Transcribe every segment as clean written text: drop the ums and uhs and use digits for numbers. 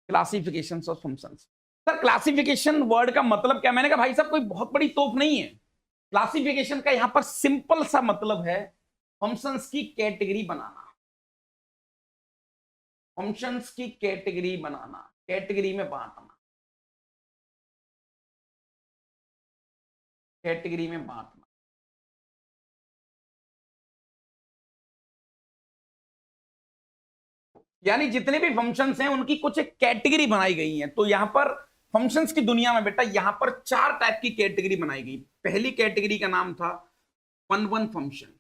Classification of functions. Sir classification word का मतलब क्या? मैंने कहा भाई साहब कोई बहुत बड़ी तोप नहीं है। क्लासिफिकेशन का यहां पर सिंपल सा मतलब है फंक्शंस की कैटेगरी बनाना। फंक्शंस की कैटेगरी बनाना, कैटेगरी में बांटना, कैटेगरी में बांटना। यानी जितने भी फंक्शंस हैं उनकी कुछ एक कैटेगरी बनाई गई है। तो यहां पर फंक्शंस की दुनिया में बेटा यहां पर 4 टाइप की कैटेगरी बनाई गई। पहली कैटेगरी का नाम था one one function,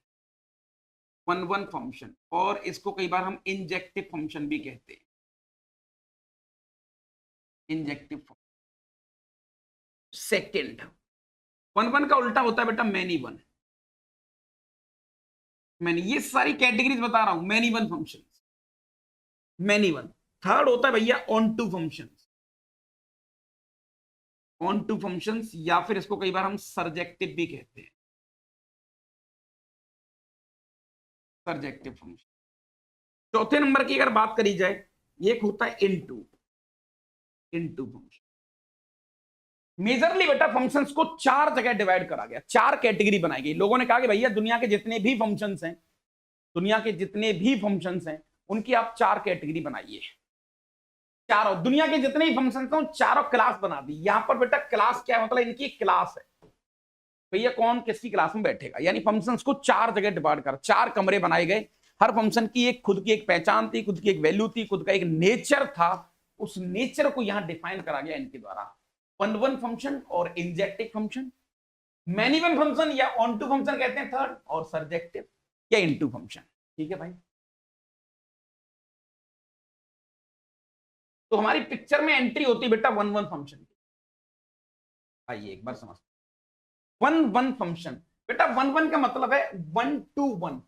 one one function, और इसको कई बार हम इंजेक्टिव फंक्शन भी कहते हैं, injective function. Second, one one का उल्टा होता है बेटा मैनी वन। मैनी, ये सारी कैटेगरीज बता रहा हूं, many one function, many one. Third होता है भैया onto function, onto functions, या फिर इसको कई बार हम सर्जेक्टिव भी कहते हैं, सर्जेक्टिव फंक्शन। चौथे नंबर की अगर बात करी जाए, एक होता है इनटू, इनटू फंक्शन। मेजरली बेटा फंक्शंस को 4 जगह डिवाइड करा गया, 4 कैटेगरी बनाई गई। लोगों ने कहा कि भैया दुनिया के जितने भी फंक्शंस हैं, दुनिया के जितने भी फंक्शंस हैं उनकी आप 4 कैटेगरी बनाइए। चारों दुनिया के जितने भी फंक्शंस हैं चारों क्लास बना दी। यहां पर बेटा क्लास क्या है, मतलब इनकी क्लास है, भैया कौन किसकी क्लास में बैठेगा। यानी फंक्शंस को 4 जगह डिवाइड कर, 4 कमरे बनाए गए। हर फंक्शन की एक खुद की एक पहचान थी, खुद की एक वैल्यू थी, खुद का एक नेचर था। उस नेचर को यहां डिफाइन करा गया इनके द्वारा। वन वन फंक्शन और injective function, many one function या ऑन टू फंक्शन कहते हैं थर्ड, और सर्जेक्टिव या इनटू फंक्शन। ठीक है भाई, तो हमारी पिक्चर में एंट्री होती है बेटा वन वन फंक्शन की। आइए एक बार समझ, वन वन फंक्शन बेटा, वन वन का मतलब है one to one,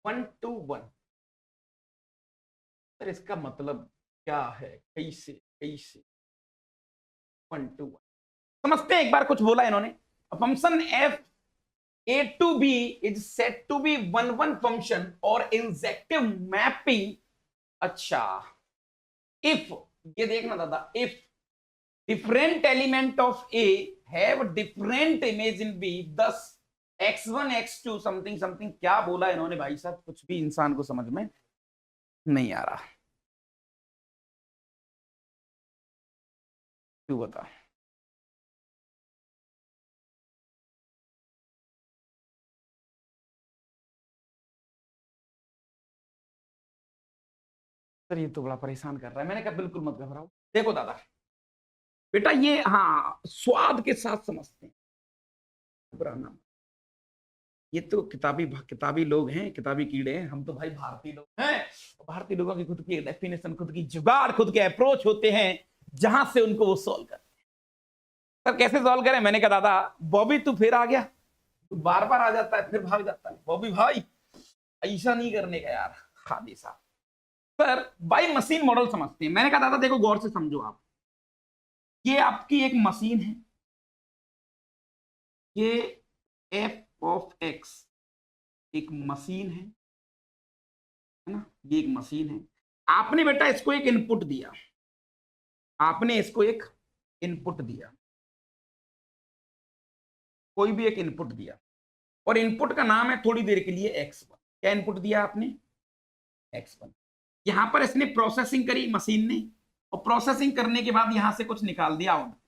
one to one. Sir इसका मतलब क्या है, कैसे कैसे वन टू वन समझते हैं। एक बार कुछ बोला इन्होंने, function F A to B is said to be one one function और इंजेक्टिव मैपिंग। अच्छा, इफ, ये देखना दादा, if different element of A have different image in B, दस x1 x2 समथिंग समथिंग। क्या बोला इन्होंने भाई साहब, कुछ भी इंसान को समझ में नहीं आ रहा। तू बता। सर ये तो बड़ा परेशान कर रहा है। मैंने कहा बिल्कुल मत घबराओ। देखो दादा बेटा, ये हाँ स्वाद के साथ समझते हैं, घबराना। ये तो किताबी किताबी लोग हैं, किताबी कीड़े हैं। हम तो भाई भारतीय लोग हैं। भारतीय लोगों की खुद की डेफिनेशन, खुद की जुगाड़, खुद के अप्रोच होते हैं, जहां से उनको वो सॉल्व करते हैं। सर कैसे सॉल्व करें? मैंने कहा दादा बॉबी तू फिर आ गया, तू बार बार आ जाता है फिर भाग जाता है। बॉबी भाई ऐसा नहीं करने का यार, खादी साहब। सर बाई मशीन मॉडल समझते हैं। मैंने कहा दादा देखो गौर से समझो आप, ये आपकी एक मशीन है, ये एफ ऑफ एक्स एक मशीन है ना, ये एक मशीन है। आपने बेटा इसको एक इनपुट दिया, आपने इसको एक इनपुट दिया, कोई भी एक इनपुट दिया, और इनपुट का नाम है थोड़ी देर के लिए x1। क्या इनपुट दिया आपने? x1। यहां पर इसने प्रोसेसिंग करी मशीन ने, और प्रोसेसिंग करने के बाद यहां से कुछ निकाल दिया आउटपुट,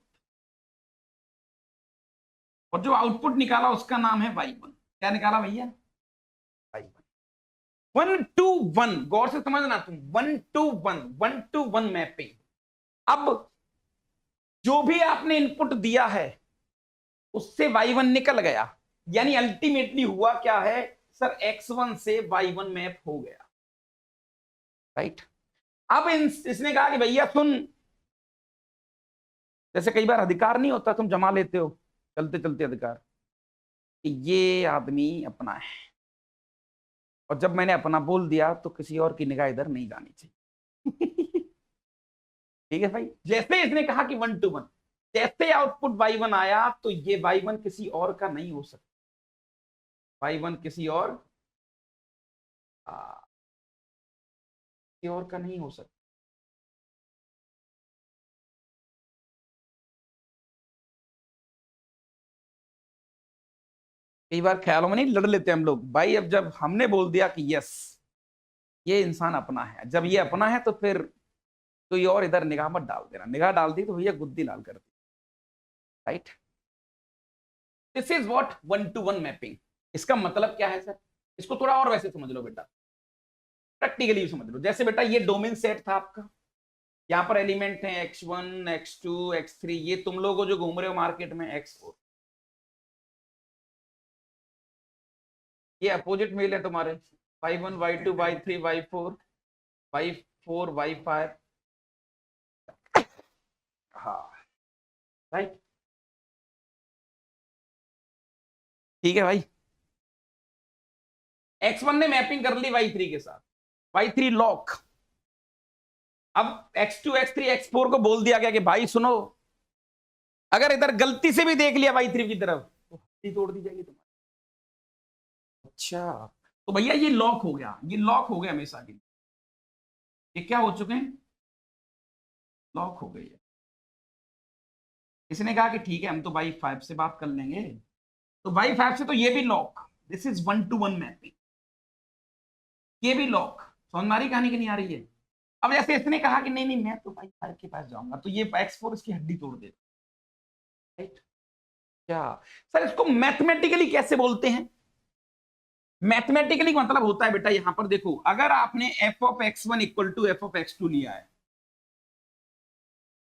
और जो आउटपुट निकाला उसका नाम है y1। क्या निकाला भैया? y1। वन टू वन, गौर से समझना तुम, one to one, one to one mapping. अब जो भी आपने इनपुट दिया है उससे y1 निकल गया, यानी अल्टीमेटली हुआ क्या है सर, x1 से y1 मैप हो गया, राइट। अब इसने कहा कि भैया सुन, जैसे कई बार अधिकार नहीं होता, तुम जमा लेते हो चलते चलते अधिकार, कि ये आदमी अपना है, और जब मैंने अपना बोल दिया तो किसी और की निगाह इधर नहीं जानी चाहिए। ठीक है भाई, जैसे इसने कहा कि वन टू वन, जैसे आउटपुट y1 आया तो ये y1 किसी और का नहीं हो सकता, y1 किसी और का नहीं हो सकता। कई बार ख्यालों में नहीं लड़ लेते हम लोग भाई। अब जब हमने बोल दिया कि यस ये इंसान अपना है, जब ये अपना है तो फिर कोई और इधर निगाह मत डाल देना। निगाह डाल दी तो भैया गुद्दी लाल कर दी। Right, this is what one to one mapping. इसका मतलब क्या है सर? इसको थोड़ा और वैसे समझ लो बेटा, प्रैक्टिकली समझ लो। जैसे बेटा ये डोमेन सेट था आपका, यहाँ पर एलिमेंट है x1 x2 x3, ये तुम लोगों जो घूम रहे हो मार्केट में x4, ये अपोजिट मेल है तुम्हारे y1 y2 y3 y4 y4 y5। हाँ राइट, ठीक है भाई। x1 ने मैपिंग कर ली y3 के साथ, y3 लॉक। अब x2 x3 x4 को बोल दिया गया कि भाई सुनो, अगर इधर गलती से भी देख लिया y3 की तरफ तो हड्डी तोड़ दी जाएगी तुम्हारी। अच्छा, तो भैया ये लॉक हो गया, ये लॉक हो गया हमेशा के लिए। ये क्या हो चुके हैं? लॉक हो गई है। इसने कहा कि ठीक है हम तो बाई 5 से बात कर लेंगे, तो बाई 5 से तो ये भी lock. This is one to one mapping, ये भी लॉक। समझ में आ रही कहानी की नहीं आ रही है? अब जैसे इसने कहा कि नहीं नहीं मैं तो बाई 5 के पास जाऊंगा, तो ये x4 इसकी हड्डी तोड़ देगा। राइट, क्या सर इसको मैथमेटिकली कैसे बोलते हैं? मैथमेटिकली मतलब होता है बेटा, यहां पर देखो, अगर आपने f of x1 equal to f of x2 लिया है,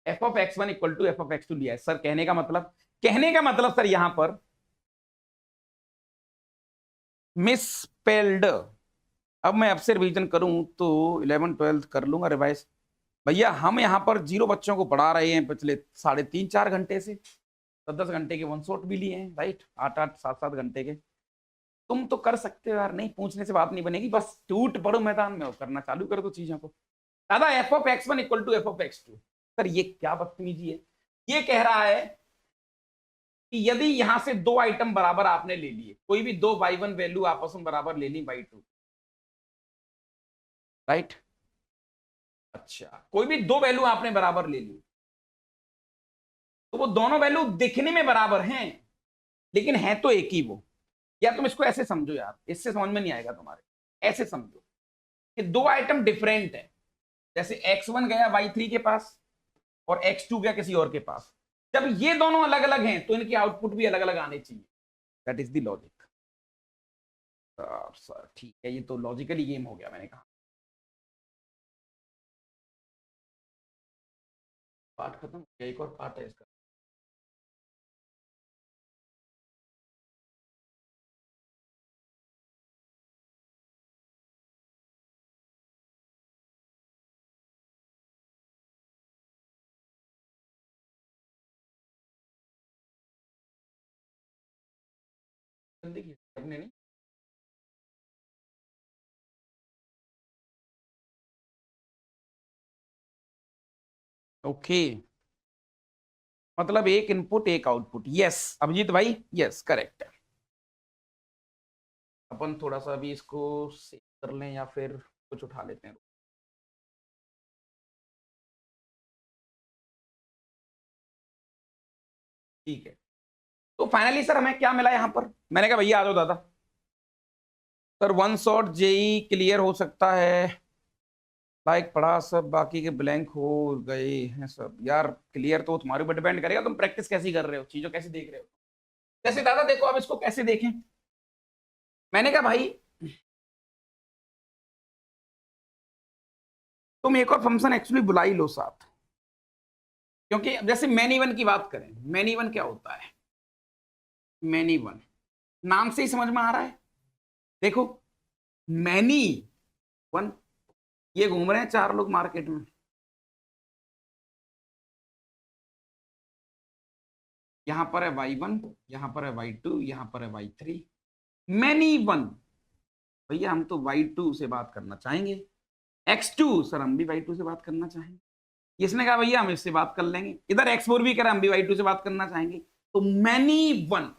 f of x1 equal to f of x2 लिया है सर, कहने का मतलब सर यहां पर मिसस्पेल्ड। अब मैं आपसे रिवीजन करूं तो 11 12 कर लूंगा रिवाइज। भैया हम यहां पर 0 बच्चों को पढ़ा रहे हैं पिछले 3.5-4 घंटे से, 10 घंटे के वन शॉट भी लिए हैं। राइट, 8-8 7-7 घंटे के। तुम तो कर सकते हो यार, नहीं पूछने से बात नहीं बनेगी, बस टूट पड़ो मैदान में और करना चालू कर दो चीजों को। दादा f of x1 equal to f of x2, sir ये क्या बदतमीजी है? ये कह रहा है कि यदि यहां से 2 आइटम बराबर आपने ले लिए, कोई भी 2 y1 वैल्यू आपस में बराबर ले ली y2। राइट, अच्छा कोई भी 2 वैल्यू आपने बराबर ले ली, तो वो दोनों वैल्यू दिखने में बराबर हैं लेकिन है तो एक ही वो। या तुम इसको ऐसे समझो यार, इससे समझ में नहीं आएगा तुम्हारे, ऐसे समझो कि 2 आइटम डिफरेंट है। जैसे x1 गया y3 के पास और x2 गया किसी और के पास, जब ये दोनों अलग अलग हैं तो इनके आउटपुट भी अलग अलग आने चाहिए। That is the logic. Sir ठीक है, ये तो लॉजिकली गेम हो गया। मैंने कहा पार्ट खत्म हो गया, एक और पार्ट है इसका। जल्दी कीजिए नहीं। ओके, मतलब एक इनपुट एक आउटपुट। यस अभिजीत भाई, यस करेक्ट है। अपन थोड़ा सा अभी इसको सेव कर लें या फिर कुछ उठा लेते हैं। ठीक है, तो फाइनली सर हमें क्या मिला यहां पर? मैंने कहा भैया आ जाओ दादा। Sir one shot JEE clear हो सकता है, लाइक पढ़ा सब, बाकी के ब्लैंक हो गए हैं सब। यार क्लियर तो तुम्हारे ऊपर डिपेंड करेगा, तुम प्रैक्टिस कैसी कर रहे हो, चीजों कैसे देख रहे हो। जैसे दादा देखो, अब इसको कैसे देखें? मैंने कहा भाई तुम एक और फंक्शन एक्चुअली बुला ही लो साथ, क्योंकि जैसे मैनी वन की बात करें, मैनी वन क्या होता है? मैनी वन नाम से ही समझ में आ रहा है। देखो मैनी वन, ये घूम रहे हैं 4 लोग मार्केट में, यहां पर है y1, यहां पर है y2, यहां पर है y3। मैनी वन, भैया हम तो y2 से बात करना चाहेंगे। x2 सर हम भी y2 से बात करना चाहेंगे। इसने कहा भैया हम इससे बात कर लेंगे। इधर x4 भी कह रहा हम भी y2 से बात करना चाहेंगे। तो मैनी वन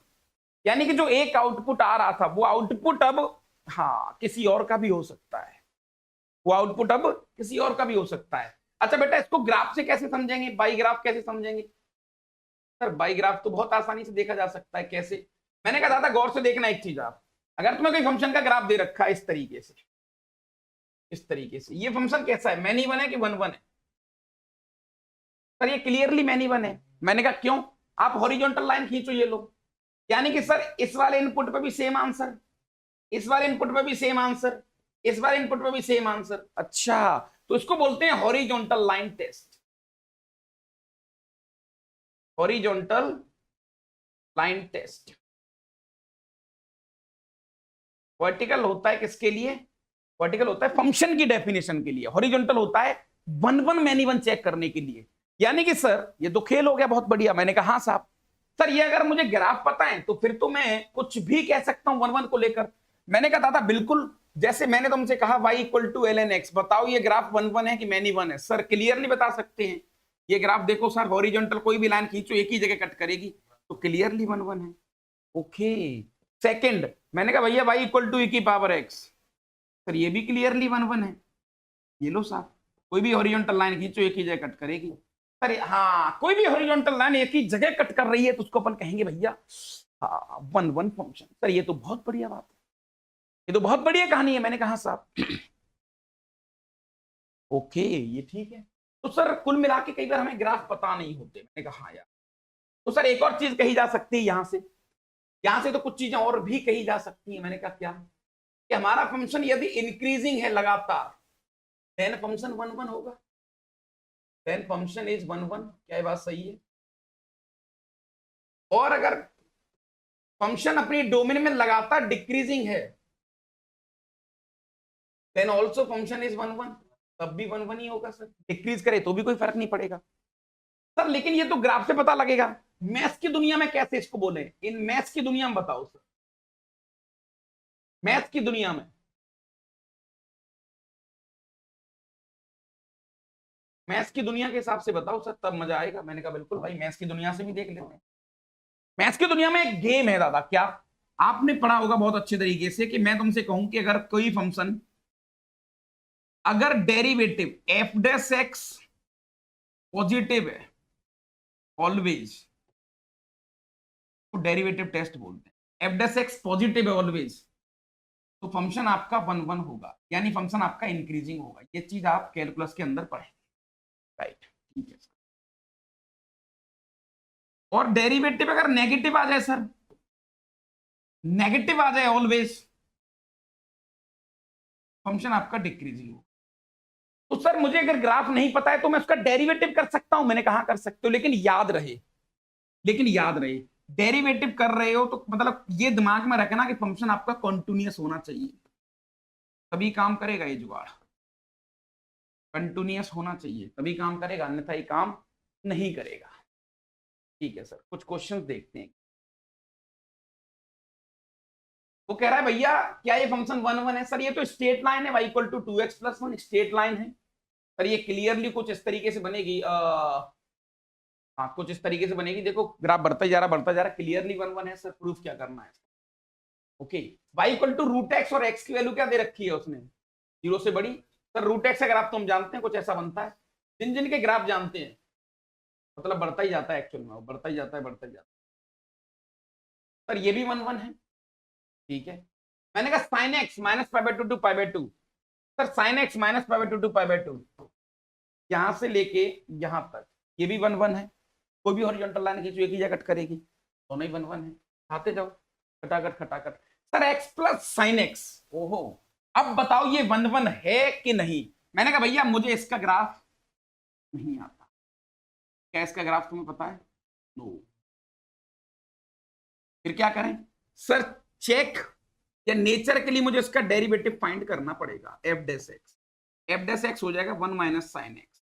यानी कि जो एक आउटपुट आ रहा था वो आउटपुट अब हाँ किसी और का भी हो सकता है, वो आउटपुट अब किसी और का भी हो सकता है। अच्छा बेटा इसको ग्राफ से कैसे समझेंगे, बाई ग्राफ कैसे समझेंगे? सर बाई ग्राफ तो बहुत आसानी से देखा जा सकता है। कैसे? मैंने कहा दादा गौर से देखना एक चीज, आप अगर तुम्हें कोई फंक्शन का ग्राफ दे रखा है इस तरीके से, इस तरीके से, ये फंक्शन कैसा है, मैनी वन है कि वन वन है? सर ये क्लियरली मैनी वन है। मैंने कहा क्यों? आप हॉरिजॉन्टल लाइन खींचो ये लो, यानी कि सर इस वाले इनपुट पे भी सेम आंसर, इस वाले इनपुट पे भी सेम आंसर, इस वाले इनपुट पे भी सेम आंसर। अच्छा, तो इसको बोलते हैं horizontal line test, horizontal line test. Vertical होता है किसके लिए? वर्टिकल होता है फंक्शन की डेफिनेशन के लिए, हॉरिजॉन्टल होता है one one many one check करने के लिए। यानी कि सर ये तो खेल हो गया, बहुत बढ़िया। मैंने कहा हाँ साहब, सर ये अगर मुझे ग्राफ पता है तो फिर तो मैं कुछ भी कह सकता हूं वन वन को लेकर। मैंने कहा दादा बिल्कुल, जैसे मैंने तुमसे कहा y equal to L N X, बताओ ये ग्राफ वन वन है कि मैनी वन है? सर क्लियरली बता सकते हैं। ये ग्राफ देखो सर, हॉरिजॉन्टल कोई भी लाइन खींचो एक ही जगह कट करेगी, तो क्लियरली वन वन है। ओके, सेकंड, मैंने कहा भैया y इक्वल टू e की पावर x, सर ये भी क्लियरली वन वन है। ये लो साहब, कोई भी हॉरिजॉन्टल लाइन खींचो एक ही जगह कट करेगी। सर हाँ, कोई भी हॉरिजॉन्टल लाइन एक ही जगह कट कर रही है तो उसको अपन कहेंगे भैया हाँ वन वन फंक्शन। सर ये तो बहुत बढ़िया बात है, ये तो बहुत बढ़िया कहानी है। मैंने कहा साहब ओके ये ठीक है। तो सर कुल मिला के कई बार हमें ग्राफ पता नहीं होते। मैंने कहा हाँ यार। तो सर एक और चीज कही जा सकती है यहां से तो कुछ चीजें और भी कही जा सकती है। मैंने कहा क्या? कि हमारा फंक्शन यदि इंक्रीजिंग है लगातार, देन फंक्शन वन वन होगा, then function is one one. क्या ये बात सही है? और अगर फंक्शन अपनी डोमेन में लगातार डिक्रीजिंग है, then also function is one one, तब भी वन वन ही होगा सर। डिक्रीज करे तो भी कोई फर्क नहीं पड़ेगा सर। लेकिन ये तो ग्राफ से पता लगेगा, मैथ्स की दुनिया में कैसे इसको बोले? इन मैथ्स की दुनिया में बताओ सर, मैथ्स की दुनिया में, मैथ्स की दुनिया के हिसाब से बताओ सर, तब मजा आएगा। मैंने कहा बिल्कुल भाई, मैथ्स की दुनिया से भी देख लेते हैं। मैथ्स की दुनिया में एक गेम है दादा, क्या आपने पढ़ा होगा बहुत अच्छे तरीके से, कि मैं तुमसे कहूं कि अगर कोई फंक्शन, अगर derivative F dash x positive है ऑलवेज, तो डेरिवेटिव टेस्ट बोलते हैं। एफ डैश एक्स पॉजिटिव है ऑलवेज, तो फंक्शन आपका वन वन होगा, यानी फंक्शन आपका इंक्रीजिंग होगा। ये चीज आप कैलकुलस के अंदर पढ़े, राइट? ठीक है। और डेरिवेटिव अगर नेगेटिव आ जाए सर, नेगेटिव आ जाए ऑलवेज, फंक्शन आपका डिक्रीजिंग हो। तो सर मुझे अगर ग्राफ नहीं पता है तो मैं उसका डेरिवेटिव कर सकता हूं? मैंने कहा कर सकते हो, लेकिन याद रहे, लेकिन याद रहे, डेरिवेटिव कर रहे हो तो मतलब ये दिमाग में रखना कि फंक्शन आपका कॉन्टिन्यूअस होना चाहिए, तभी काम करेगा ये जुगाड़। कंटिन्यूअस होना चाहिए तभी काम करेगा, अन्यथा ये काम नहीं करेगा। ठीक है सर, कुछ क्वेश्चंस देखते हैं। वो कह रहा है भैया क्या ये फंक्शन वन वन है? सर ये तो स्ट्रेट लाइन है, y equal to 2x plus one, straight line है। सर ये क्लियरली कुछ इस तरीके से बनेगी, हाँ कुछ इस तरीके से बनेगी। देखो ग्राफ बढ़ता ही जा रहा, बढ़ता जा रहा, क्लियरली वन वन है सर। प्रूफ क्या करना है? Okay, y equal to root X, और x की वैल्यू क्या दे रखी है उसने? 0 से बड़ी। सर रूट एक्स का ग्राफ तो हम जानते हैं कुछ ऐसा बनता है, जिन जिन के ग्राफ जानते हैं, मतलब बढ़ता ही जाता है, एक्चुअल में बढ़ता ही जाता है, बढ़ता ही जाता है। सर ये भी वन वन है, ठीक है। मैंने कहा sine X minus pi by two to pi by two. Sir sine X minus pi by two to pi by two, यहां से लेके यहां तक, ये भी वन वन है। कोई भी हॉरिजॉन्टल लाइन खींचो एक ही जगह कट करेगी, दोनों ही वन वन है। खाते जाओ, खटाखट खटाखट। Sir x plus sine x, ओहो, अब बताओ ये वन वन है कि नहीं? मैंने कहा भैया मुझे इसका ग्राफ नहीं आता। क्या इसका ग्राफ तुम्हें पता है? नो। फिर क्या करें सर? चेक या नेचर के लिए मुझे इसका डेरिवेटिव फाइंड करना पड़ेगा। F dash x, F dash x हो जाएगा वन माइनस साइन एक्स।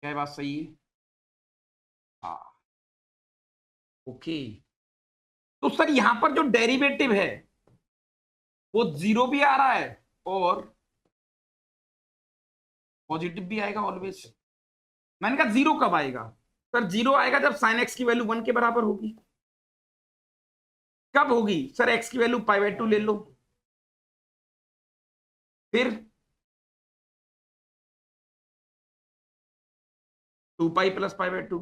क्या बात सही है? हाँ ओके। तो सर यहां पर जो डेरिवेटिव है वो जीरो भी आ रहा है और पॉजिटिव भी आएगा ऑलवेज। मैंने कहा जीरो कब आएगा? सर जीरो आएगा जब साइन एक्स की वैल्यू वन के बराबर होगी। कब होगी? सर एक्स की वैल्यू पाई बाई टू ले लो, फिर 2 pi plus pi by to,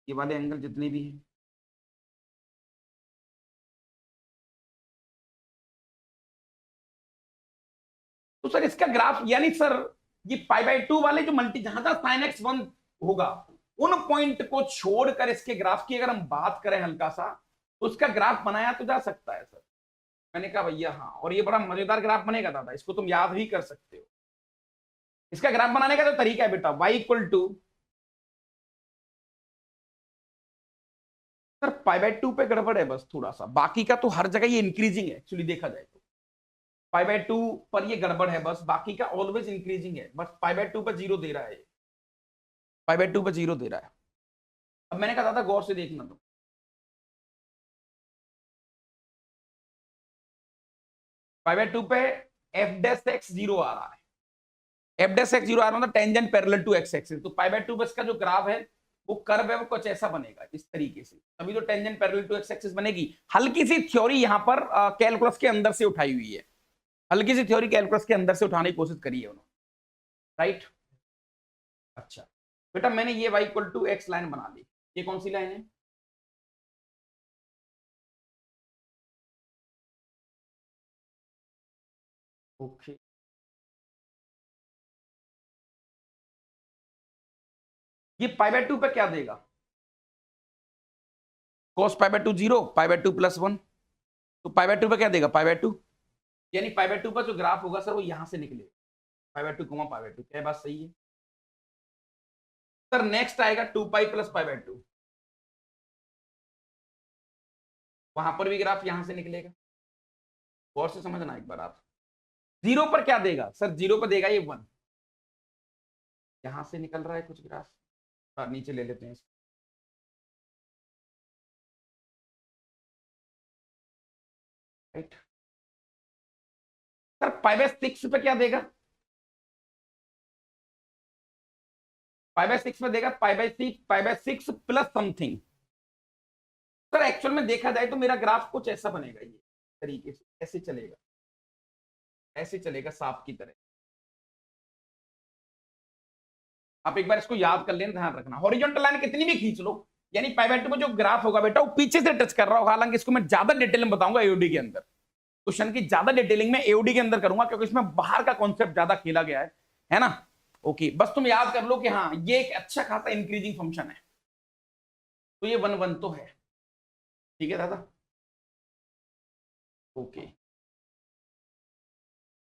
ये वाले एंगल जितने भी हैं, तो सर इसका ग्राफ यानी सर ये π/2 वाले जो मल्टी जहां जहां sin x 1 होगा उन पॉइंट को छोड़कर इसके ग्राफ की अगर हम बात करें हल्का सा तो उसका ग्राफ बनाया तो जा सकता है सर। मैंने कहा भैया हाँ, और ये बड़ा मजेदार ग्राफ बनेगा दादा, इसको तुम याद भी कर सकते हो। इसका ग्राफ बनाने का जो तरीका है बेटा y इक्वल टू सर π/2 पे गड़बड़ है बस थोड़ा सा, बाकी का तो हर जगह ये इंक्रीजिंग है एक्चुअली देखा जाए तो। π/2 पर ये गड़बड़ है बस, बाकी का ऑलवेज इंक्रीजिंग है, बस π/2 पर 0 दे रहा है, π/2 पर 0 दे रहा है। अब मैंने कहा दादा गौर से देखना तो π/2 पे f' 0 आ रहा है, f' 0 आ रहा है, tangent parallel to x axis. तो π/2 बस का जो ग्राफ है वो कर्व है वो कुछ ऐसा बनेगा इस तरीके से, तभी तो tangent parallel to x axis बनेगी। हल्की सी थ्योरी यहां पर कैलकुलस के अंदर से उठाई हुई है, हल्की सी थ्योरी कैलकुलस के अंदर से उठाने की कोशिश करी है उन्होंने, राइट। अच्छा बेटा मैंने ये y equal to x line बना ली, ये कौन सी लाइन है? ओके ये π/2 पे क्या देगा? cos π/2 0, π/2 प्लस 1, तो π/2 पे क्या देगा? π/2, यानी π/2 का जो ग्राफ होगा सर वो यहां से निकलेगा, π/2 π/2। क्या बात सही है सर? नेक्स्ट आएगा 2π प्लस π/2, वहां पर भी ग्राफ यहां से निकलेगा, और से समझना एक बार आप। 0 पर क्या देगा सर? 0 पर देगा ये 1, यहां से निकल रहा है कुछ ग्राफ, नीचे ले लेते हैं इसको। राइट सर π/6 पे क्या देगा? π/6 पे देगा π/6 प्लस समथिंग। सर एक्चुअल में देखा जाए तो मेरा ग्राफ कुछ ऐसा बनेगा, ये तरीके से ऐसे चलेगा, ऐसे चलेगा सांप की तरह। आप एक बार इसको याद कर लेना, ध्यान रखना। हॉरिजॉन्टल लाइन कितनी भी खींच लो, यानी π/2 में जो ग्राफ होगा बेटा वो पीछे से टच कर रहा होगा। हालांकि इसको मैं ज्यादा डिटेल में बताऊंगा एओडी के अंदर, क्वेश्चन की ज्यादा डिटेलिंग में एओडी के अंदर करूंगा, क्योंकि इसमें बाहर का कॉन्सेप्ट ज्यादा खेला गया है ना। ओके बस तुम याद कर लो कि हाँ ये एक अच्छा खासा इंक्रीजिंग फंक्शन है, तो ये 1 1 तो है, ठीक है दादा। ओके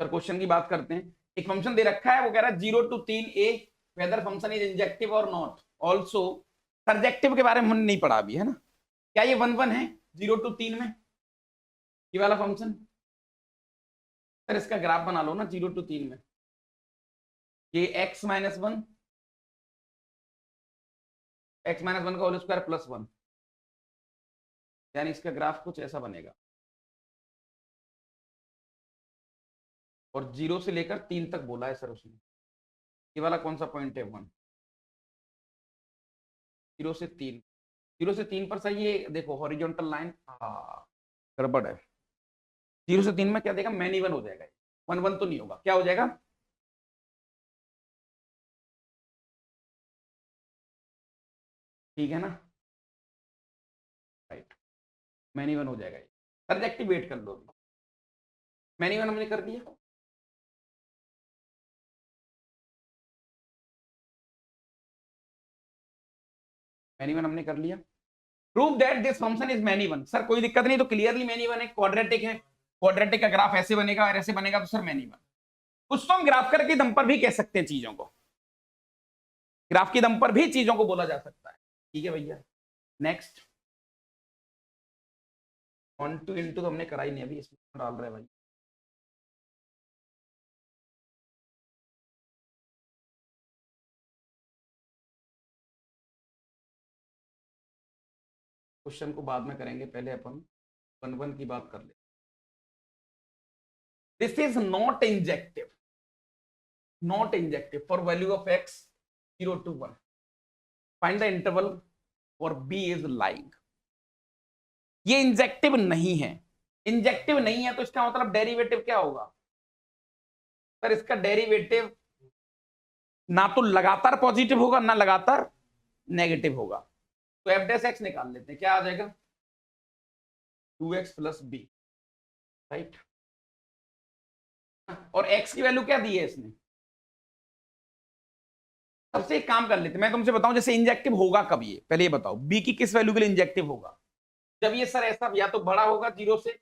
सर क्वेश्चन की बात करते हैं। एक फंक्शन दे रखा है, वो कह रहा है 0 to 3a whether function is injective और नॉट ऑल्सो। सर्जेक्टिव के बारे में हमने नहीं पढ़ा अभी, है ना। क्या ये 1 1 है 0 to 3 में ये वाला फंक्शन? सर इसका ग्राफ बना लो ना 0 to 3 में, ये x माइनस 1, x माइनस 1 का होल स्क्वायर प्लस 1, यानी इसका ग्राफ कुछ ऐसा बनेगा। और 0 से लेकर 3 तक बोला है सर उसने, ये वाला कौन सा पॉइंट है? 1, 0 से 3, 0 से 3 पर सर ये देखो हॉरिजॉन्टल लाइन, हाँ गड़बड़ है। 0 से 3 में क्या देगा? मैन इवन हो जाएगा, 1 1 तो नहीं होगा, क्या हो जाएगा? ठीक है ना, राइट मैन इवन हो जाएगा। सब्जेक्टिव वेट कर लो, मैन इवन हमने कर दिया। मैन इवन हमने कर लिया। Prove that this function is man even. Sir कोई दिक्कत नहीं, तो क्लियरली मैन इवन है, क्वाड्रेटिक है, क्वाड्रेटिक का ग्राफ ऐसे बनेगा और ऐसे बनेगा, तो सर मैन इवन। कुछ तो हम ग्राफ करके दम पर भी कह सकते हैं चीजों को, ग्राफ के दम पर भी चीजों को बोला जा सकता है, ठीक है भैया। नेक्स्ट 1 2 इंटू तो हमने करा ही नहीं, अभी इसमें डाल रहे हैं भाई। क्वेश्चन को बाद में करेंगे, पहले अपन 1 1 की बात कर ले। This is not injective, not injective for value of x 0 to 1, find the interval for b is like. ये इंजेक्टिव नहीं है, इंजेक्टिव नहीं है तो इसका मतलब डेरिवेटिव क्या होगा? सर इसका डेरिवेटिव ना तो लगातार पॉजिटिव होगा ना लगातार नेगेटिव होगा। तो एफ डैश एक्स निकाल लेते हैं, क्या आ जाएगा? 2x plus B, right. और x की वैल्यू क्या दी है इसने। सबसे एक काम कर लेते, मैं तुमसे बताऊं जैसे इंजेक्टिव होगा कब, ये पहले ये बताओ b की किस वैल्यू के लिए इंजेक्टिव होगा। जब ये सर ऐसा या तो बड़ा होगा 0 से,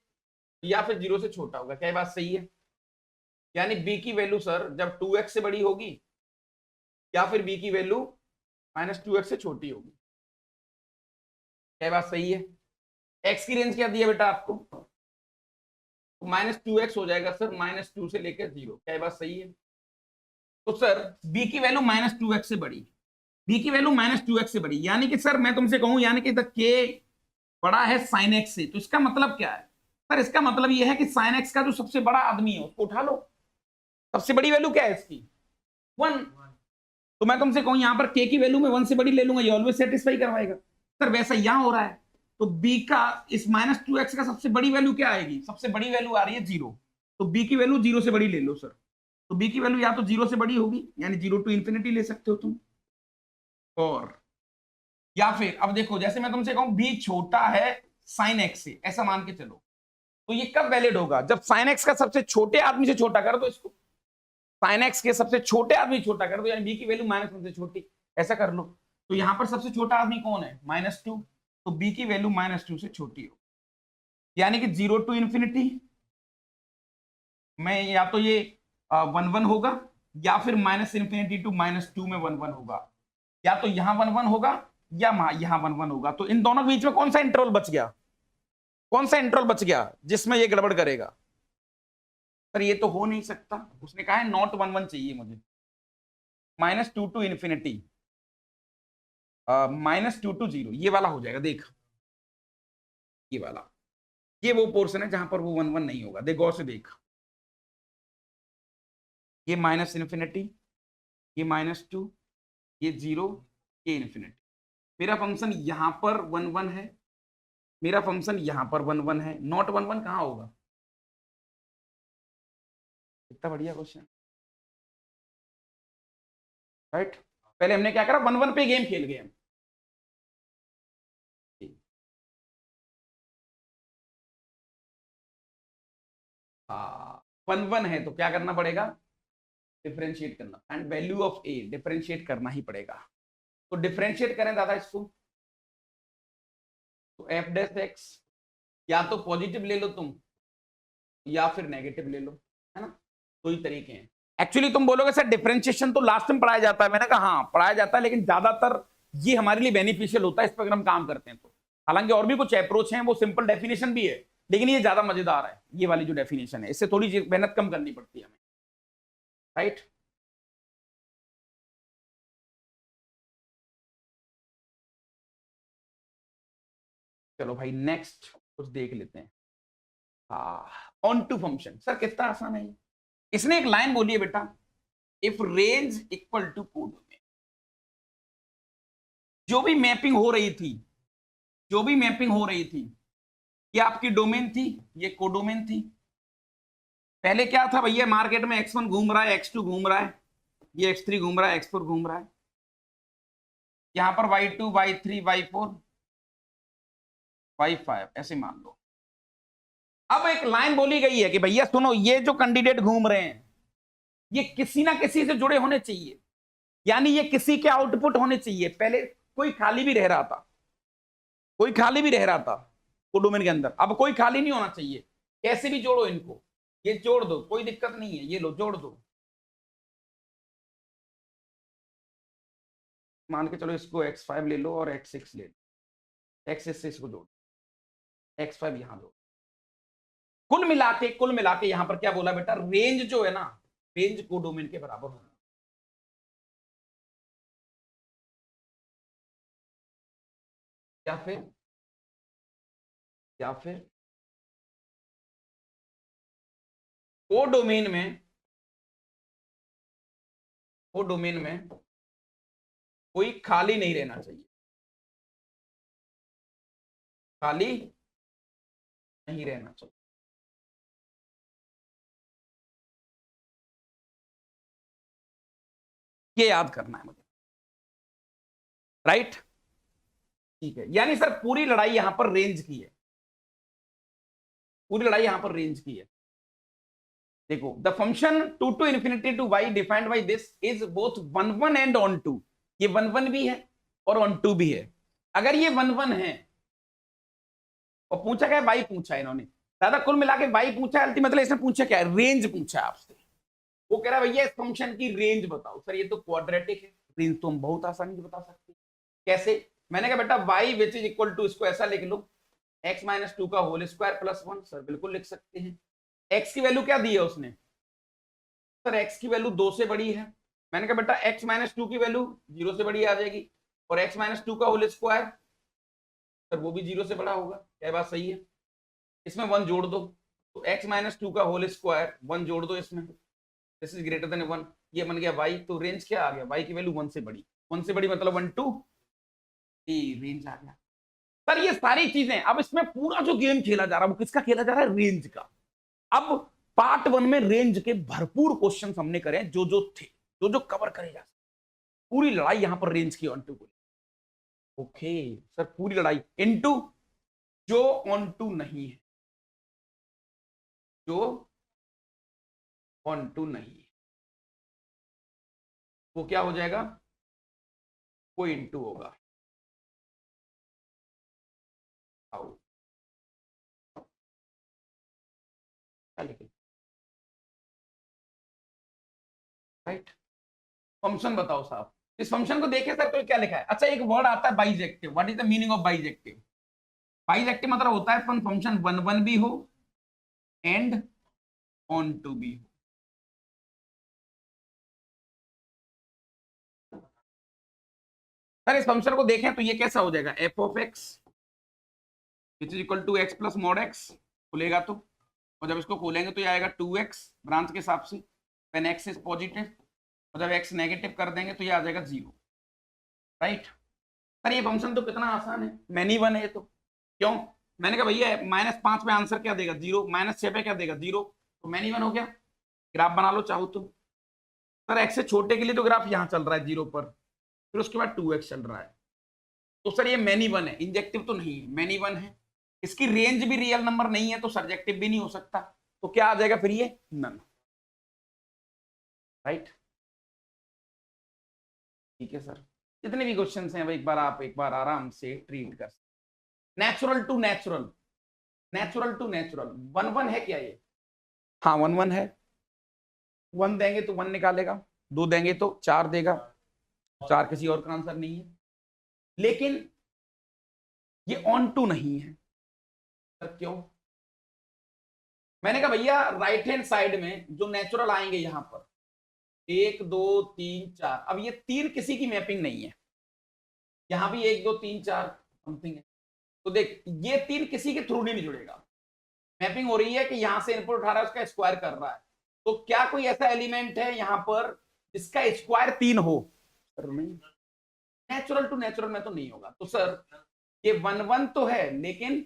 या फिर 0 से छोटा होगा। क्या ये बात सही है। यानी b की वैल्यू सर जब 2x से बड़ी होगी, या फिर b की वैल्यू -2x से छोटी होगी। क्या ये बात सही है। x की रेंज क्या दी है बेटा आपको, तो -2x हो जाएगा सर, -2 से लेकर 0। क्या ये बात सही है। तो सर b की वैल्यू -2x से बड़ी, b की वैल्यू -2x से बड़ी, यानी कि सर मैं तुमसे कहूं यानी कि k बड़ा है sin x से, तो इसका मतलब क्या है सर। इसका मतलब यह है कि sin x का जो सबसे बड़ा आदमी है उसको उठा लो। सबसे बड़ी वैल्यू क्या है इसकी, 1। तो मैं तुमसे कहूं यहां पर k की वैल्यू में 1 से बड़ी ले लूंगा, ये ऑलवेज सेटिस्फाई करवाएगा। सर वैसा यहां हो रहा है, तो b का इस -2x का सबसे बड़ी वैल्यू क्या आएगी, सबसे बड़ी वैल्यू आ रही है 0। तो b की वैल्यू 0 से बड़ी ले लो सर। तो b की वैल्यू या तो 0 से बड़ी होगी, यानी 0 टू इंफिनिटी ले सकते हो तुम, और या फिर अब देखो जैसे मैं तुमसे कहूं b छोटा है sin x से, ऐसा मान के चलो, तो ये कब वैलिड होगा, जब sin x का सबसे छोटे आदमी से छोटा कर दो इसको, sin x के सबसे छोटे आदमी छोटा कर दो, यानी b की वैल्यू -1 से छोटी, ऐसा कर लो। तो यहां पर सबसे छोटा आदमी कौन है, -2, तो b की वैल्यू -2 से छोटी हो, यानी कि 0 टू इंफिनिटी में या तो ये 1 1 होगा, या फिर -∞ टू -2 में 1 1 होगा, या तो यहां 1 1 होगा, या यहां 1 1 होगा। तो इन दोनों के बीच में कौन सा इंटरवल बच गया, कौन सा इंटरवल बच गया जिसमें ये गड़बड़ करेगा। सर ये तो हो नहीं सकता, उसने कहा है नॉट 1 1 चाहिए मुझे, -2 टू इंफिनिटी, -2 टू 0, ये वाला हो जाएगा। देख ये वाला, ये वो पोर्शन है जहां पर वो 1 1 नहीं होगा। देख गौर से देख, ये -∞, ये -2, ये 0, ये इंफिनिटी। मेरा फंक्शन यहां पर 1 1 है, मेरा फंक्शन यहां पर 1 1 है, नॉट 1 1 कहां होगा। कितना बढ़िया क्वेश्चन, राइट। पहले हमने क्या करा, 1 1 पे गेम खेल गए हम। हाँ 1 1 है तो क्या करना पड़ेगा, डिफरेंशिएट करना, and value of A differentiate करना ही पड़ेगा। तो डिफरेंशिएट करें दादा इसको, तो एफ डैश एक्स या तो पॉजिटिव ले लो तुम, या फिर नेगेटिव ले लो, है ना। दो ही तरीके हैं। एक्चुअली तुम बोलोगे सर डिफरेंशिएशन तो लास्ट में पढ़ाया जाता है, मैंने कहा हाँ पढ़ाया जाता है, लेकिन ज्यादातर ये हमारे लिए बेनिफिशियल होता है इस पर अगर हम काम करते हैं तो। हालांकि और भी कुछ अप्रोच हैं, वो सिंपल डेफिनेशन भी है, लेकिन ये ज्यादा मजेदार है, ये वाली जो डेफिनेशन है, इससे थोड़ी मेहनत कम करनी पड़ती है हमें, राइट। चलो भाई नेक्स्ट कुछ देख लेते हैं। ऑन टू फंक्शन, सर कितना आसान है ये। इसने एक लाइन बोली है बेटा, if range equal to codomain. जो भी मैपिंग हो रही थी, जो भी मैपिंग हो रही थी, ये आपकी डोमेन थी, ये कोडोमेन थी। पहले क्या था भैया, मार्केट में x1 घूम रहा है, x2 घूम रहा है, ये x3 घूम रहा है, x4 घूम रहा है, यहां पर y2 y3 y4 y5 ऐसे मान लो। अब एक लाइन बोली गई है कि भैया सुनो, ये जो कैंडिडेट घूम रहे हैं ये किसी ना किसी से जुड़े होने चाहिए, यानी ये किसी के आउटपुट होने चाहिए। पहले कोई खाली भी रह रहा था, कोई खाली भी रह रहा था कोडोमेन के अंदर, अब कोई खाली नहीं होना चाहिए। कैसे भी जोड़ो इनको, ये जोड़ दो, कोई दिक्कत नहीं है, ये लो जोड़ दो। मान के चलो इसको x5 ले लो और x6 ले लो, x6 से इसको जोड़, x5 यहां दो। कुल मिला के यहां पर क्या बोला बेटा, रेंज जो है ना, रेंज कोडोमेन के बराबर होना। या फिर, या फिर कोडोमेन में, कोडोमेन में कोई खाली नहीं रहना चाहिए, खाली नहीं रहना चाहिए। ये याद करना है मुझे, राइट। ठीक है, यानी सर पूरी लड़ाई यहां पर रेंज की है, पूरी लड़ाई यहां पर रेंज की है। देखो the function 2 to infinity to y defined by this is both 1 1 and on 2। ये 1 1 भी है और ऑन 2 भी है। अगर ये 1 1 है और पूछा क्या, y पूछा है इन्होंने, दादा कुल मिला के y पूछा है, अल्टीमेटली इसने पूछा क्या है, रेंज पूछा है आपसे। वो कह रहा है भैया इस फंक्शन की रेंज बताओ। सर ये तो क्वाड्रेटिक है, रेंज तो हम बहुत आसानी से बता सकते हैं। कैसे? मैंने कहा बेटा y which is equal to, इसको ऐसा लिख लो, x माइनस 2 का होल स्क्वायर प्लस 1। सर बिल्कुल लिख सकते हैं। x की वैल्यू क्या दी है उसने? सर x की वैल्यू 2 से बड़ी है। मैंने कहा बेटा x माइनस 2 की वैल्यू 0 से बड़ी आ जाएगी, और x माइनस 2 का होल स्क्वायर, सर वो भी 0 से बड़ा होगा। क्या बात सही है? इसमें 1 जोड़ दो, तो x माइनस 2 का होल स्क्वायर 1 जोड़ दो इसमें, दिस इज ग्रेटर देन 1, ये बन गया y। तो रेंज क्या आ गया? y की वैल्यू 1 से बड़ी। 1 से बड़ी मतलब 1 2, रेंज आ गया। सर ये सारी चीजें, अब इसमें पूरा जो गेम खेला जा रहा है वो किसका खेला जा रहा है? रेंज का। अब पार्ट 1 में रेंज के भरपूर क्वेश्चन हमने करे, जो थे, जो कवर करे जा, पूरी लड़ाई यहां पर रेंज की ऑन टू को। ओके सर, पूरी लड़ाई इनटू जो ऑन टू नहीं है, जो ऑन टू नहीं है वो क्या हो जाएगा? वो इनटू होगा। आओ राइट। फंक्शन बताओ साहब, इस फंक्शन को देखे सर तो क्या लिखा है? अच्छा एक वर्ड आता है bijective. What is the meaning of bijective? Bijective मतलब होता है फंक्शन 1 1 भी हो एंड ऑन टू भी हो। सर इस फंक्शन को देखें तो ये कैसा हो जाएगा? F of X which is equal to X plus mod X, खुलेगा तो, और जब इसको खोलेंगे तो ये आएगा 2x ब्रांच के हिसाब से, व्हेन x इज पॉजिटिव, और जब x नेगेटिव कर देंगे तो ये आ जाएगा 0, राइट। सर ये फंक्शन तो कितना आसान है, मैनी वन है तो। क्यों? मैंने कहा भैया -5 पे आंसर क्या देगा? 0। -6 पे क्या देगा? 0। तो मैनी वन हो गया। ग्राफ बना लो चाहो तो। सर x से छोटे के लिए तो ग्राफ यहाँ चल रहा है 0 पर, फिर उसके बाद 2x चल रहा है। तो सर ये मैनी वन है, इंजेक्टिव तो नहीं है, मैनी वन है। इसकी रेंज भी रियल नंबर नहीं है तो सर्जेक्टिव भी नहीं हो सकता। तो क्या आ जाएगा फिर? ये नन, राइट। ठीक है सर, जितने भी क्वेश्चन हैं वो एक बार आराम से ट्रीट कर। Natural to natural, natural to natural, 1 1 है क्या ये? हाँ 1 1 है। 1 देंगे तो 1 निकालेगा, 2 देंगे तो 4 देगा, 4 किसी और का आंसर नहीं है। लेकिन ये ऑन टू नहीं है। सर क्यों? मैंने कहा भैया राइट हैंड साइड में जो नेचुरल आएंगे यहां पर 1 2 3 4, अब ये 3 किसी की मैपिंग नहीं है, यहां भी 1 2 3 4 समथिंग है। तो देख ये 3 किसी के थ्रू नहीं जुड़ेगा, मैपिंग हो रही है कि यहां से इनपुट उठा रहा है उसका स्क्वायर कर रहा है। तो क्या कोई ऐसा एलिमेंट है यहां पर जिसका स्क्वायर 3 हो? सर नहीं, नेचुरल टू नेचुरल में तो नहीं होगा। तो सर ये 1 1 तो है लेकिन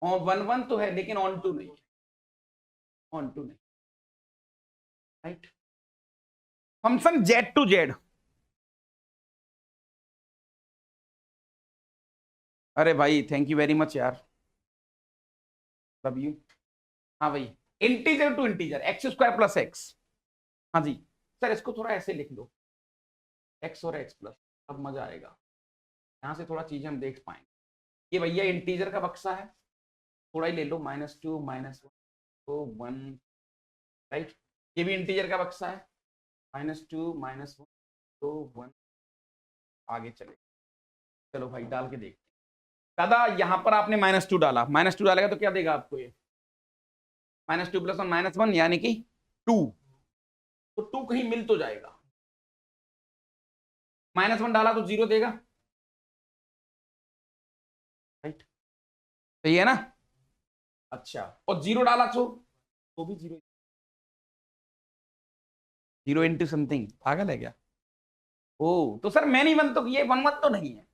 1 1 तो है लेकिन ऑन टू नहीं, ऑन टू नहीं, right. Function Z to Z, अरे भाई थैंक यू वेरी मच यार, लव यू। हाँ भाई, integer to integer, X square plus X. हाँ जी सर, इसको थोड़ा ऐसे लिख लो, एक्स और एक्स प्लस, अब मजा आएगा, यहां से थोड़ा चीजें हम देख पाएंगे। ये भैया इंटीजर का बक्सा है, थोड़ा ही ले लो, -2 -1 तो 1, राइट। ये भी इंटीजर का बक्सा है, -2 -1 तो 1, आगे चले। चलो भाई डाल के देखते हैं। दादा यहाँ पर आपने -2 डाला, -2 डालेगा तो क्या देगा आपको? ये -2 + 1 -1 यानी कि 2, तो 2 कहीं मिल तो जाएगा। -1 डाला तो 0 देगा, राइट, सही है ना? अच्छा, और 0 डाला तो भी 0, 0 इंटू समथिंग, पागल है क्या? ओ तो सर मैनी वन तो, ये 1 1 तो नहीं है,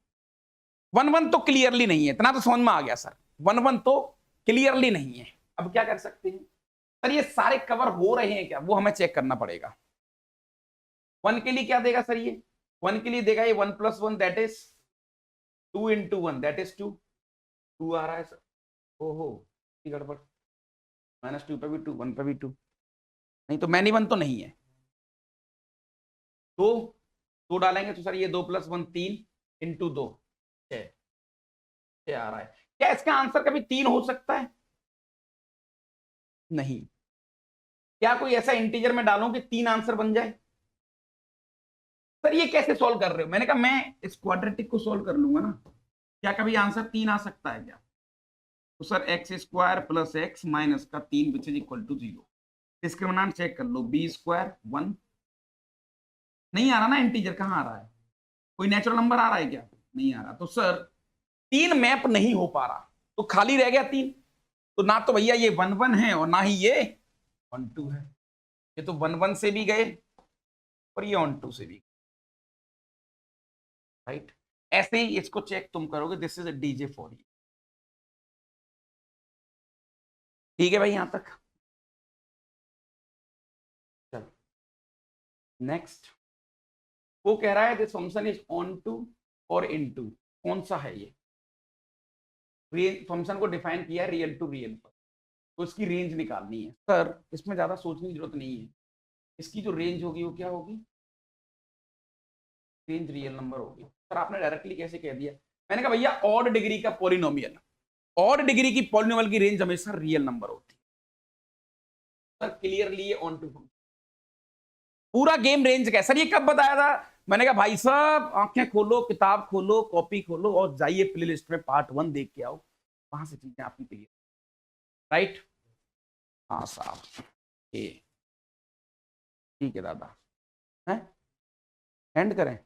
1 1 तो क्लियरली नहीं है, इतना तो समझ में आ गया सर, 1 1 तो क्लियरली नहीं है। अब क्या कर सकते हैं सर? ये सारे कवर हो रहे हैं क्या, वो हमें चेक करना पड़ेगा। 1 के लिए क्या देगा सर? ये 1 के लिए देगा ये 1 + 1 दैट इज 2 × 1 दैट इज 2, 2 आ रहा है सर। ओहो गड़बड़, -2 पे भी 2, 1 पे भी 2, नहीं तो मैनी 1 तो नहीं है। तो 2 डालेंगे तो सर ये 2 + 1 3 × 2 6 आ रहा है। क्या इसका आंसर कभी 3 हो सकता है? नहीं। क्या कोई ऐसा इंटीजर में डालूं कि 3 आंसर बन जाए? सर ये कैसे सॉल्व कर रहे हो? मैंने कहा मैं इस क्वाड्रेटिक को सॉल्व कर लूंगा ना। क्या कभी आंसर 3 आ सकता है क्या? तो सर x² + x माइनस का 3 which is equal to 0। Discriminant check कर लो, b² 1 नहीं आ रहा ना, इंटीजर कहां आ रहा है? कोई नेचुरल नंबर आ रहा है क्या? नहीं आ रहा। तो सर 3 मैप नहीं हो पा रहा, तो खाली रह गया 3। तो ना तो भैया ये 1 1 है और ना ही ये 1 2 है। ये तो 1 1 से भी गए और ये 1 2 से भी, राइट। ऐसे ही इसको चेक तुम करोगे, this is a DJ for you. ठीक है भाई यहां तक? चलो नेक्स्ट। वो कह रहा है this function is onto और इन टू। कौन सा है ये? फंक्शन को डिफाइन किया रियल टू रियल पर, तो इसकी रेंज निकालनी है। सर इसमें ज्यादा सोचने की जरूरत नहीं है। इसकी जो रेंज होगी वो क्या होगी? रेंज रियल नंबर होगी। सर आपने डायरेक्टली कैसे कह दिया? मैंने कहा भैया ऑड डिग्री का पॉलिनोमियल, ऑड डिग्री की पॉलिनोमियल की रेंज हमेशा रियल नंबर होती है। सर क्लियरली ये ऑन टू पूरा गेम रेंज का है। सर ये कब बताया था? मैंने कहा भाई साहब आंखें खोलो, किताब खोलो, कॉपी खोलो और जाइए प्लेलिस्ट में पार्ट 1 देख के आओ, वहां से चीजें आपकी क्लियर, राइट। हाँ साहब ये ठीक है दादा, है एंड करें?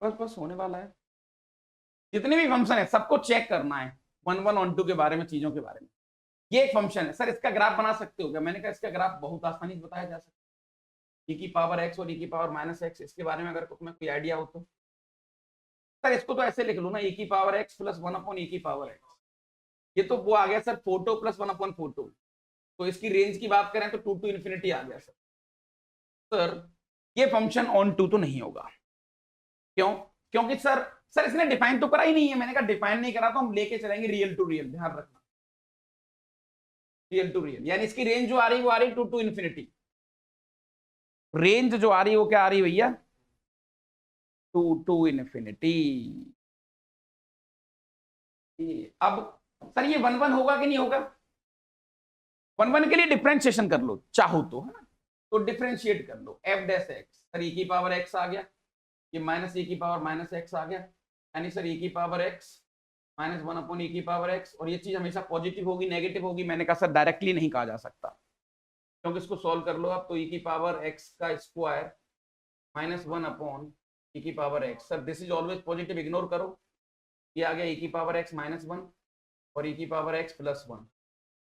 बस बस होने वाला है। जितने भी फंक्शन है सबको चेक करना है, 1 1 ऑन 2 के बारे में, चीजों के बारे में। ये एक फंक्शन है सर, इसका ग्राफ बना सकते हो क्या? मैंने कहा इसका ग्राफ बहुत आसानी से बताया जा सकता है। e की पावर x और e की पावर -x, इसके बारे में अगर तुम्हें कोई आइडिया हो तो सर इसको तो ऐसे लिख लो ना, e की पावर x + 1/e की पावर x। ये तो वो आ गया सर फोटो + 1/फोटो। तो इसकी रेंज की बात करें तो 2 to ∞ आ गया सर। सर ये फंक्शन ऑन टू तो नहीं होगा। क्यों? क्योंकि सर सर इसने डिफाइन तो करा ही नहीं है। मैंने कहा डिफाइन नहीं करा तो हम लेके चलेंगे रियल टू रियल, ध्यान रखना। रियल टू रियल यानी इसकी रेंज जो आ रही है वो आ रही है 2 to ∞। रेंज जो आ रही है वो क्या आ रही है भैया? 2 to ∞। अब सर ये 1 1 होगा कि नहीं होगा? 1 1 के लिए डिफरेंशिएशन कर लो चाहो तो, है ना? तो डिफरेंशिएट कर लो f' सर e की पावर x आ गया, ये -e की पावर -x आ गया, यानी सर e की पावर x -1/e की पावर x। और ये चीज हमेशा पॉजिटिव होगी नेगेटिव होगी? मैंने कहा सर डायरेक्टली नहीं कहा जा सकता, क्योंकि इसको सॉल्व कर लो आप तो e की पावर x का स्क्वायर -1/e की power x। Sir this is always positive, ignore करो। ये आ गया e की पावर x -1 और e की power x +1।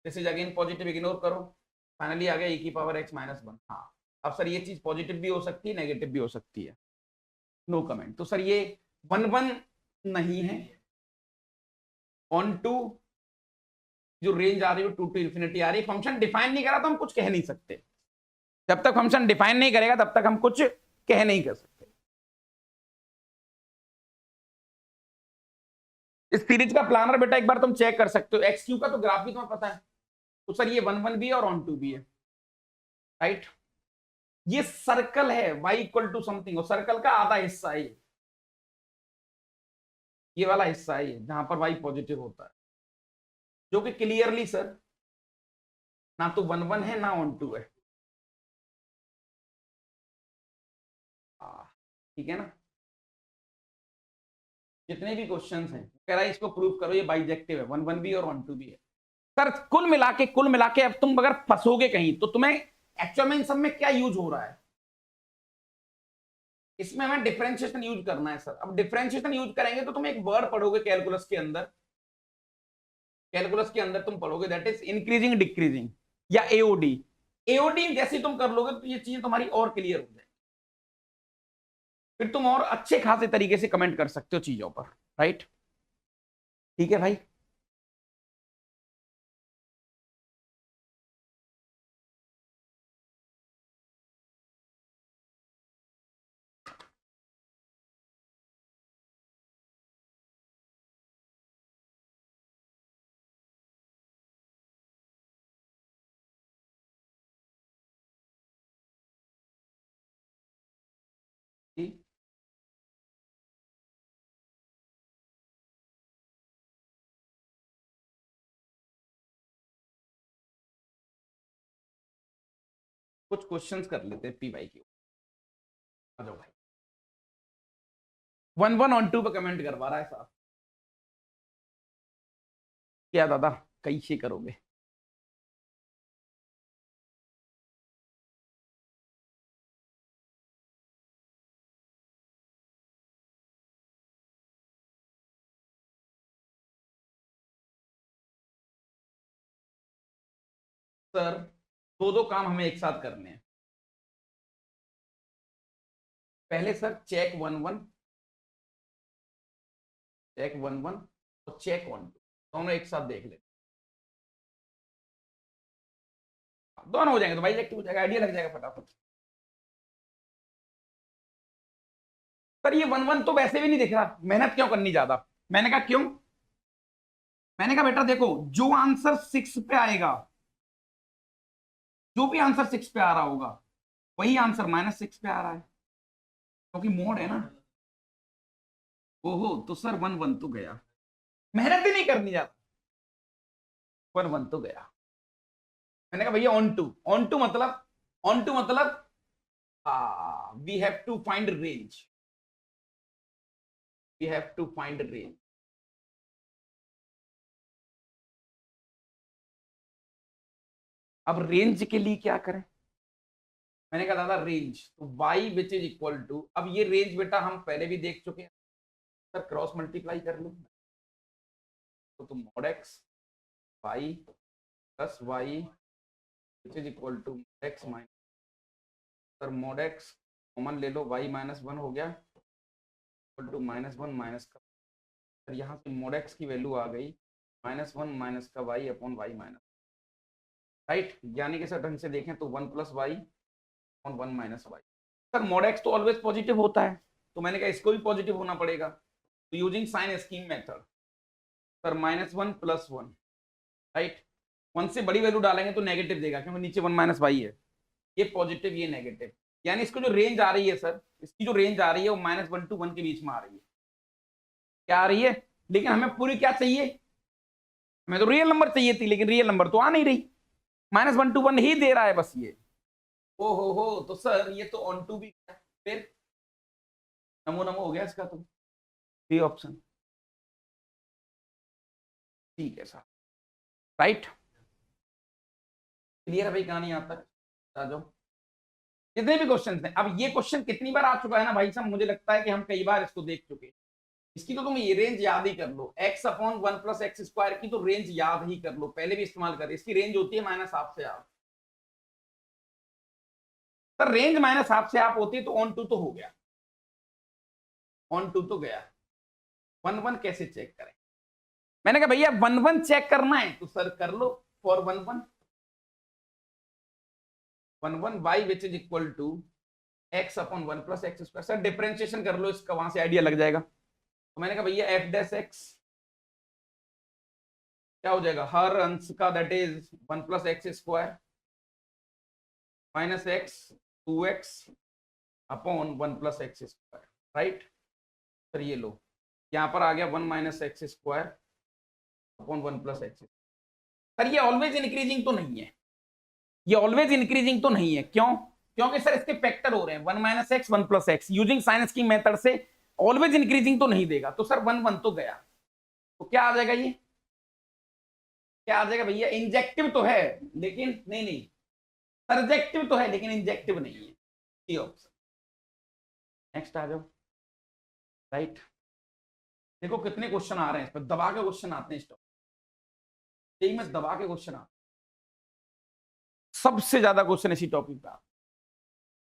This is again positive, ignore करो। फाइनली आ गया e की पावर x -1। हाँ अब सर ये चीज पॉजिटिव भी हो सकती है नेगेटिव भी हो सकती है, नो कमेंट। तो सर ये 1 1 नहीं है, ऑन टू जो रेंज आ रही है 2 to ∞ आ रही है। फंक्शन डिफाइन नहीं करा तो हम कुछ कह नहीं सकते। जब तक फंक्शन डिफाइन नहीं करेगा तब तक हम कुछ कह नहीं कर सकते। इस सीरीज का प्लानर बेटा एक बार तुम चेक कर सकते हो, एक्स क्यू का तो ग्राफ भी तुम्हें पता है। तो सर ये 1 1 भी है और ऑन टू भी है, राइट। ये सर्कल है y = समथिंग और सर्कल का आधा हिस्सा है ये वाला हिस्सा है जहां पर y पॉजिटिव होता है, जो कि क्लियरली सर ना तो 1 1 है ना ऑन टू है। ठीक है ना? जितने भी क्वेश्चंस हैं कह रहा है इसको प्रूव करो, ये बाइजेक्टिव है, 1 1 भी और 1 2 भी है। सर कुल मिला के अब तुम अगर फंसोगे कहीं तो तुम्हें एक्चुअल में इन सब में क्या यूज हो रहा है? इसमें हमें डिफरेंशिएशन यूज करना है सर। अब डिफरेंशिएशन यूज करेंगे तो तुम एक वर्ड पढ़ोगे कैलकुलस के अंदर, कैलकुलस के अंदर तुम पढ़ोगे दैट इज इंक्रीजिंग डिक्रीजिंग या एओडी। एओडी जैसे तुम कर लोगे तो ये चीजें तुम्हारी और क्लियर हो जाएगी, फिर तुम और अच्छे खासे तरीके से कमेंट कर सकते हो चीजों पर, राइट। ठीक है भाई। जी कुछ क्वेश्चंस कर लेते हैं पी वाई क्यू। आ जाओ भाई। 11 on 2 पे कमेंट करवा रहा है साहब। क्या दादा कैसे करोगे? सर दो दो काम हमें एक साथ करने हैं। पहले सर चेक 1 1, चेक 1 1 और चेक 1 2 दोनों एक साथ देख लेते। दोनों हो जाएंगे तो भाई एक्टिव हो जाएगा, आइडिया लग जाएगा फटाफट। पर ये 1 1 तो वैसे भी नहीं दिख रहा, मेहनत क्यों करनी ज्यादा? मैंने कहा क्यों? मैंने कहा बेटा देखो, जो आंसर 6 पे आएगा, जो भी आंसर 6 पे आ रहा होगा वही आंसर -6 पे आ रहा है, क्योंकि मोड है ना। ओहो, तो सर 1 1 तो गया, मेहनत ही नहीं करनी ज्यादा, 1 1 तो गया। मैंने कहा भैया ऑन टू मतलब, ऑन टू मतलब we have to find range, we have to find range. अब रेंज के लिए क्या करें? मैंने कहा दादा रेंज तो y which is equal to, अब ये रेंज बेटा हम पहले भी देख चुके हैं सर, क्रॉस मल्टीप्लाई कर लो तो तुम mod x y plus y which is equal to x minus, sir mod x common ले लो, y -1 हो गया इक्वल टू -1 माइनस का, सर यहाँ से mod x की वैल्यू आ गई -1 माइनस का y upon y minus, right. यानी कि सर ढंग से देखें तो 1 + y upon 1 - y। Sir mod x तो ऑलवेज पॉजिटिव होता है, तो मैंने कहा इसको भी पॉजिटिव होना पड़ेगा, तो using sign scheme method, sir -1 + 1, right. 1 से बड़ी वैल्यू डालेंगे तो नेगेटिव देगा, क्योंकि नीचे 1 - y है, ये पॉजिटिव ये नेगेटिव, यानी इसको जो रेंज आ रही है सर, इसकी जो रेंज आ रही है वो -1 to 1 के बीच में आ रही है। क्या आ रही है? लेकिन हमें पूरी क्या चाहिए? हमें तो रियल नंबर चाहिए थी, लेकिन रियल नंबर तो आ नहीं रही, -1 to 1 ही दे रहा है बस ये। ओ हो, तो सर ये तो ऑन टू भी गया, फिर नमो नमो हो गया इसका, तो बी ऑप्शन ठीक है सर, राइट। क्लियर है भाई कहानी यहाँ तक? आ जाओ, जितने भी क्वेश्चन हैं। अब ये क्वेश्चन कितनी बार आ चुका है ना भाई साहब, मुझे लगता है कि हम कई बार इसको देख चुके हैं। इसकी तो तुम ये रेंज याद ही कर लो, x अपॉन 1 + x² की तो रेंज याद ही कर लो, पहले भी इस्तेमाल कर, इसकी रेंज होती है -1/2 से हाफ। सर रेंज -1/2 से हाफ होती है तो ऑन टू तो हो गया, ऑन टू तो गया, 1 1 कैसे चेक करें? मैंने कहा भैया 1 1 चेक करना है तो सर कर लो, for 1 1 1 1 y which is equal to x upon 1 + x²। Sir differentiation कर लो इसका, वहां से आइडिया लग जाएगा। तो मैंने कहा भैया f' क्या हो जाएगा, हर अंश का, that is 1 + x² minus x 2x upon 1 + x², right. Sir ये लो, यहां पर आ गया 1 - x² अपॉन 1 + x। सर ये ऑलवेज इंक्रीजिंग तो नहीं है, ये ऑलवेज इंक्रीजिंग तो नहीं है, क्यों? क्योंकि सर इसके फैक्टर हो रहे हैं 1 - x 1 + x, using sign scheme method से ऑलवेज इंक्रीजिंग तो नहीं देगा, तो सर 1 1 तो गया, तो क्या आ जाएगा? ये क्या आ जाएगा भैया? इंजेक्टिव तो है लेकिन नहीं नहीं, सर्जेक्टिव तो है लेकिन इंजेक्टिव नहीं है, ये ऑप्शन। नेक्स्ट आ जाओ, राइट। देखो कितने क्वेश्चन आ रहे हैं इस पर, दबा के क्वेश्चन आते हैं इस टॉपिक, यही में दबा के क्वेश्चन आते, सबसे ज्यादा क्वेश्चन इसी टॉपिक पे।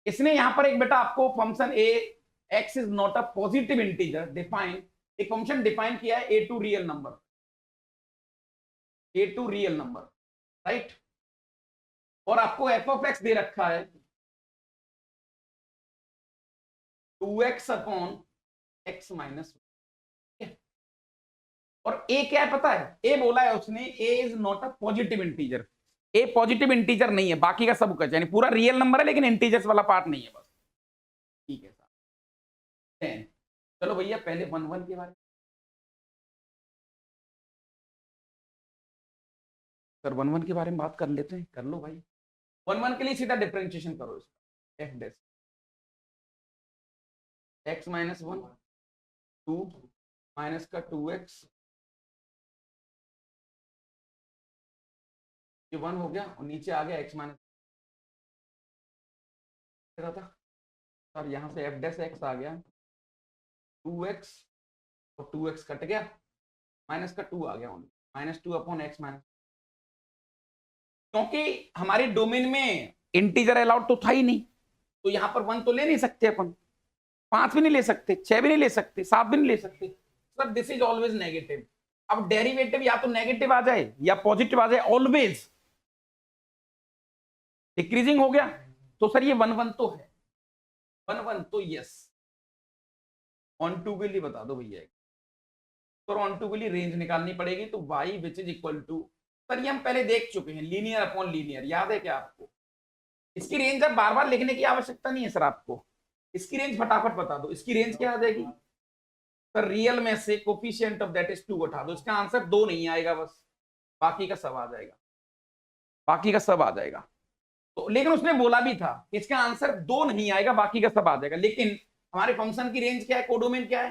इसने यहां पर एक बेटा आपको function a x is not a positive integer define, एक फंक्शन डिफाइन किया है a to real number, a to real number, right. और आपको एफ ऑफ एक्स दे रखा है 2x अपॉन x माइनस, और ए क्या है पता है? ए बोला है उसने a is not a positive integer, a positive integer नहीं है, बाकी का सब कुछ यानी पूरा रियल नंबर है लेकिन इंटीजर्स वाला पार्ट नहीं है बस, ठीक है सर। 10। चलो भैया पहले 1 1 के बारे में, सर 1 1 के बारे में बात कर लेते हैं। कर लो भाई, 1 1 के लिए सीधा डिफरेंशिएशन करो इसका, F dash x minus 1 2 minus का 2x, ये 1 हो गया और नीचे आ गया x माइनस था सर, यहाँ से एफ डैश एक्स आ गया 2x और 2x कट गया, माइनस का 2 आ गया ओनली, -2 अपॉन एक्स माइनस, क्योंकि हमारी डोमेन में इंटीजर अलाउड तो था ही नहीं, तो यहाँ पर 1 तो ले नहीं सकते अपन, 5 भी नहीं ले सकते, 6 भी नहीं ले सकते, 7 भी नहीं ले सकते sir, this is always negative. अब डेरिवेटिव या तो नेगेटिव आ जाए या पॉजिटिव आ जाए, ऑलवेज डिक्रीजिंग हो गया, तो सर ये 1 1 तो है, 1 1 तो यस। ऑन टू के लिए बता दो भैया, तो ऑन टू के लिए रेंज निकालनी पड़ेगी, तो y which is equal to, sir ये हम पहले देख चुके हैं, लीनियर अपॉन लीनियर, याद है क्या आपको? इसकी रेंज अब बार बार लिखने की आवश्यकता नहीं है सर आपको, इसकी रेंज फटाफट बता दो। इसकी रेंज क्या आ जाएगी सर? रियल में से कोफिशिएंट ऑफ दैट इज 2 उठा दो, इसका आंसर 2 नहीं आएगा, बस बाकी का सब आ जाएगा, बाकी का सब आ जाएगा। तो लेकिन उसने बोला भी था कि इसका आंसर 2 नहीं आएगा, बाकी का सब आ जाएगा, लेकिन हमारे फंक्शन की रेंज क्या है, कोडोमेन क्या है?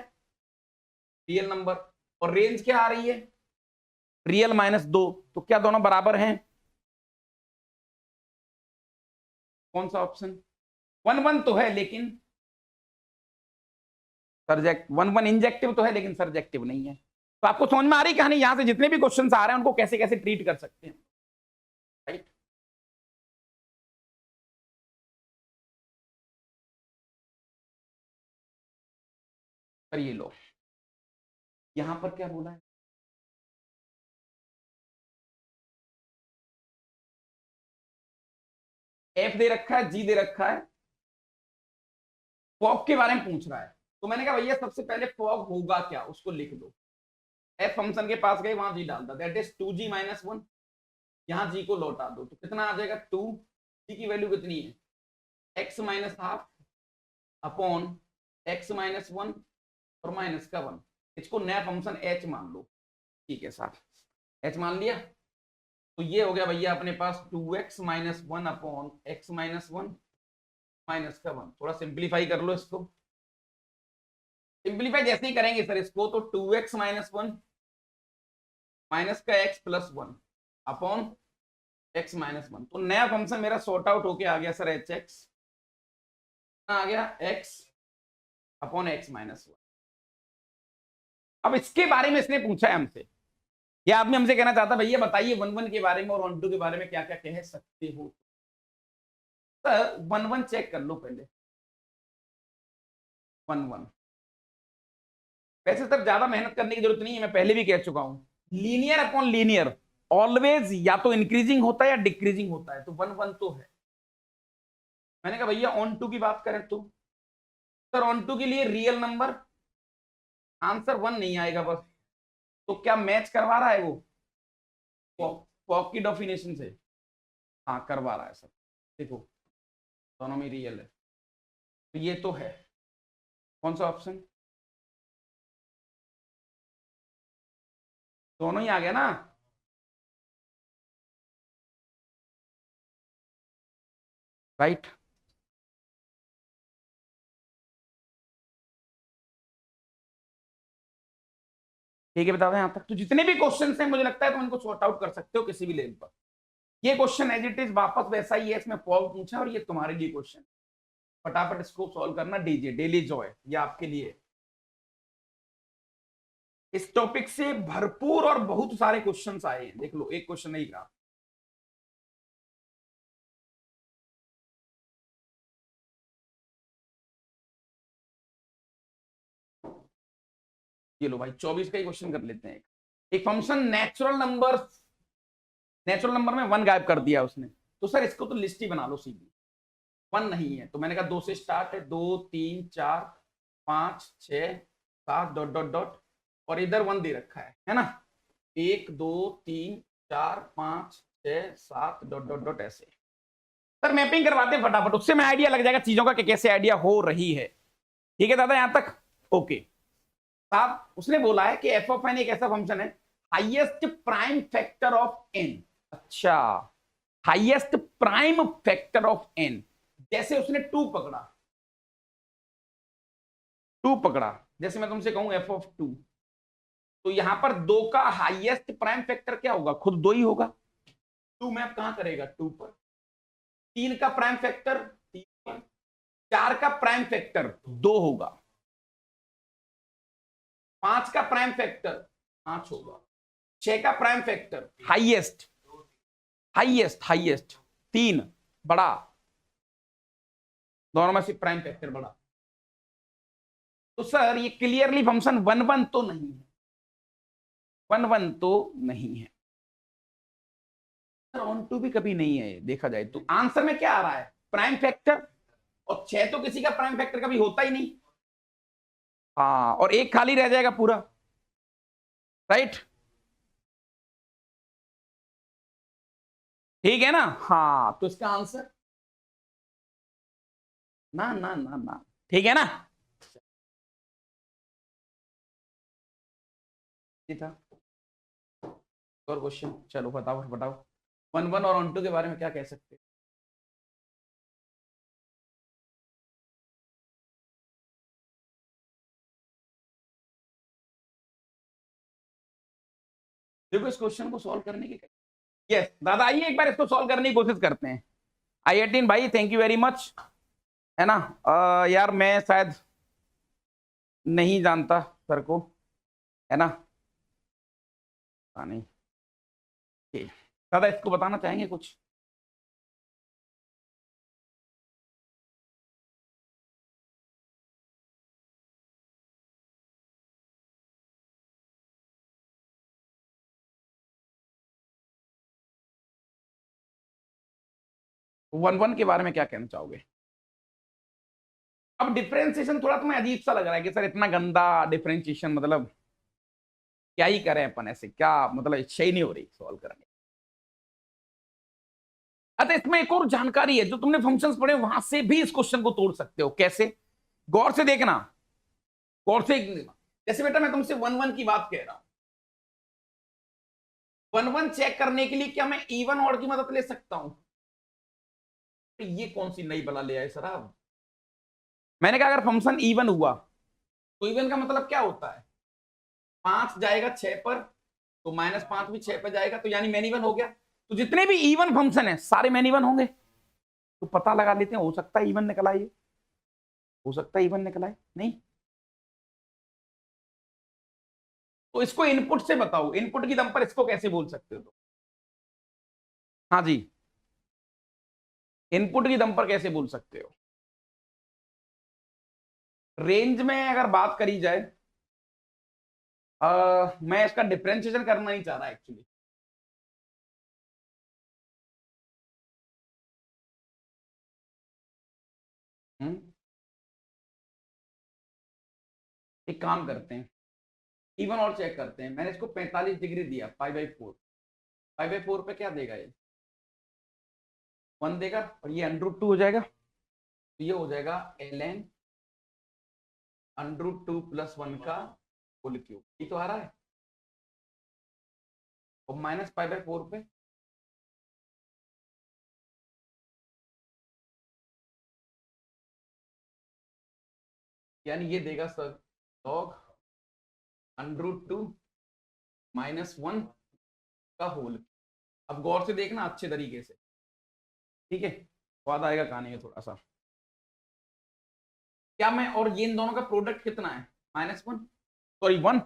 रियल नंबर, और रेंज क्या आ रही है? रियल -2, तो क्या दोनों बराबर हैं? कौन सा ऑप्शन? 1 1 तो है लेकिन सरजेक्ट, 1 1 इंजेक्टिव तो है लेकिन सरजेक्टिव नहीं है। तो आपको समझ में आ रही कहानी? यहां से जितने भी क्वेश्चन आ रहे हैं उनको कैसे कैसे ट्रीट कर सकते हैं, राइट? पर ये लो, यहां पर क्या बोला है? एफ दे रखा है, जी दे रखा है, फॉग के बारे में पूछ रहा है, तो मैंने कहा भैया सबसे पहले फॉग होगा क्या, उसको लिख दो। एफ फंक्शन के पास गए, वहां जी डाल दो, दैट इज 2g - 1, यहां जी को लौटा दो, तो कितना आ जाएगा 2, जी की वैल्यू कितनी है? x - हाफ अपॉन x - 1 और माइनस का 1, इसको नया फंक्शन h मान लो, ठीक है साहब, h मान लिया, तो ये हो गया भैया अपने पास 2x - 1 अपॉन x - 1 माइनस का 1। थोड़ा सिंप्लीफाई कर लो इसको, सिंप्लीफाई जैसे ही करेंगे सर इसको, तो 2x - 1 माइनस का x + 1 अपॉन x - 1, तो नया फंक्शन मेरा सॉर्ट आउट होके आ गया सर hx, आ गया x अपॉन x - 1। अब इसके बारे में इसने पूछा है हमसे, यह आदमी हमसे कहना चाहता भैया बताइए 1 1 के बारे में और 1 2 के बारे में क्या क्या कह सकते हो। सर 1 1 चेक कर लो पहले, 1 1 वैसे सर ज्यादा मेहनत करने की जरूरत नहीं है, मैं पहले भी कह चुका हूं, लीनियर अपॉन लीनियर ऑलवेज या तो इंक्रीजिंग होता है या डिक्रीजिंग होता है, तो 1 1 तो है। मैंने कहा भैया ऑन टू की बात करें तो सर ऑन टू के लिए रियल नंबर, आंसर 1 नहीं आएगा बस, तो क्या मैच करवा रहा है वो फॉग की डेफिनेशन से? हाँ करवा रहा है सर, देखो दोनों में रियल है, तो ये तो है। कौन सा ऑप्शन? दोनों ही आ गया ना, राइट? ठीक है, बता दें यहां तक तो जितने भी क्वेश्चन हैं मुझे लगता है तुम इनको सॉर्ट आउट कर सकते हो किसी भी लेवल पर। ये क्वेश्चन एज इट इज वापस वैसा ही है, इसमें फॉग पूछा और ये तुम्हारे लिए क्वेश्चन, फटाफट इसको सॉल्व करना, डीजे डेली जॉय, ये आपके लिए। इस टॉपिक से भरपूर और बहुत सारे क्वेश्चंस आए हैं, देख लो, एक क्वेश्चन नहीं कहा। ये लो भाई 24 का ही क्वेश्चन कर लेते हैं। एक फंक्शन नेचुरल नंबर में 1 गायब कर दिया उसने, तो सर इसको तो लिस्ट ही बना लो सीधी, 1 नहीं है, तो मैंने कहा 2 से स्टार्ट है, 2 3 4 5 6 7 डॉट डॉट डॉट, और इधर 1 दे रखा है ना, 1 2 3 4 5 6 7 डॉट डॉट डॉट, ऐसे। सर मैपिंग करवाते हैं फटाफट, उससे मैं आइडिया लग जाएगा चीजों का कि कैसे आइडिया हो रही है। ठीक है दादा, यहां तक ओके साहब, उसने बोला है कि एफ ऑफ एन एक ऐसा फंक्शन है highest prime factor of n. अच्छा, highest prime factor of n. जैसे उसने 2 पकड़ा, 2 पकड़ा, जैसे मैं तुमसे कहूं एफ ऑफ 2, तो यहां पर 2 का हाईएस्ट प्राइम फैक्टर क्या होगा? खुद 2 ही होगा। 2 मैप कहां करेगा? 2 पर। 3 का प्राइम फैक्टर 3 पर। 4 का प्राइम फैक्टर 2 होगा। 5 का प्राइम फैक्टर 5 होगा। 6 का prime factor highest highest highest 3 बड़ा, दोनों में से प्राइम फैक्टर बड़ा। तो सर ये क्लियरली फंक्शन 1 1 तो नहीं है, 1 1 तो नहीं है सर, ऑन टू भी कभी नहीं है देखा जाए तो। आंसर में क्या आ रहा है? प्राइम फैक्टर, और 6 तो किसी का प्राइम फैक्टर कभी होता ही नहीं। हाँ, और 1 खाली रह जाएगा पूरा, राइट? ठीक है ना? हाँ, तो इसका आंसर ना ना ना ना, ठीक है ना? ये था और क्वेश्चन। चलो बताओ बताओ, 1 1 और ऑन टू के बारे में क्या कह सकते हैं? देखो इस क्वेश्चन को सॉल्व करने की, यस दादा आइए एक बार इसको सॉल्व करने की कोशिश करते हैं। आई18 भाई थैंक यू वेरी मच, है ना? यार मैं शायद नहीं जानता सर को, है ना? नहीं, ठीक दादा, इसको बताना चाहेंगे कुछ? वन वन के बारे में क्या कहना चाहोगे? अब डिफरेंशिएशन थोड़ा तुम्हें अजीब सा लग रहा है कि सर इतना गंदा डिफरेंशिएशन, मतलब क्या ही करें अपन ऐसे, क्या मतलब इच्छा ही नहीं हो रही सॉल्व करने। अच्छा, इसमें एक और जानकारी है, जो तुमने फंक्शंस पढ़े वहां से भी इस क्वेश्चन को तोड़ सकते हो। कैसे? गौर से देखना, गौर से जैसे बेटा मैं तुमसे 1 1 की बात कह रहा हूं, 1 1 चेक करने के लिए क्या मैं इवन ऑड की मदद ले सकता हूं? तो ये कौन सी नई बला ले आए सर आप? मैंने कहा अगर फंक्शन इवन हुआ तो इवन का मतलब क्या होता है? 5 जाएगा 6 पर, तो -5 भी 6 पर जाएगा, तो यानी मैन इवन हो गया। तो जितने भी इवन फंक्शन है सारे मैन इवन होंगे। तो पता लगा लेते हैं, हो सकता है इवन निकल आए, हो सकता है इवन निकल आए नहीं। तो इसको इनपुट से बताओ, इनपुट की दम पर इसको कैसे बोल सकते हो? तो हाँ जी, इनपुट की दम पर कैसे बोल सकते हो? रेंज में अगर बात करी जाए, मैं इसका डिफरेंशिएशन करना नहीं चाह रहा एक्चुअली। एक काम करते हैं, इवन और चेक करते हैं। मैंने इसको 45 डिग्री दिया, π/4, π/4 पे क्या देगा? ये 1 देगा, और ये √2 हो जाएगा, तो ये हो जाएगा ln √2 + 1 का होल क्यूब। ये तो आ रहा है, और -π/4 पे यानी ये देगा सर log √2 - 1 का होल। अब गौर से देखना अच्छे तरीके से, ठीक है? स्वाद आएगा खाने में थोड़ा सा। क्या मैं, और ये इन दोनों का प्रोडक्ट कितना है? -1, सॉरी 1,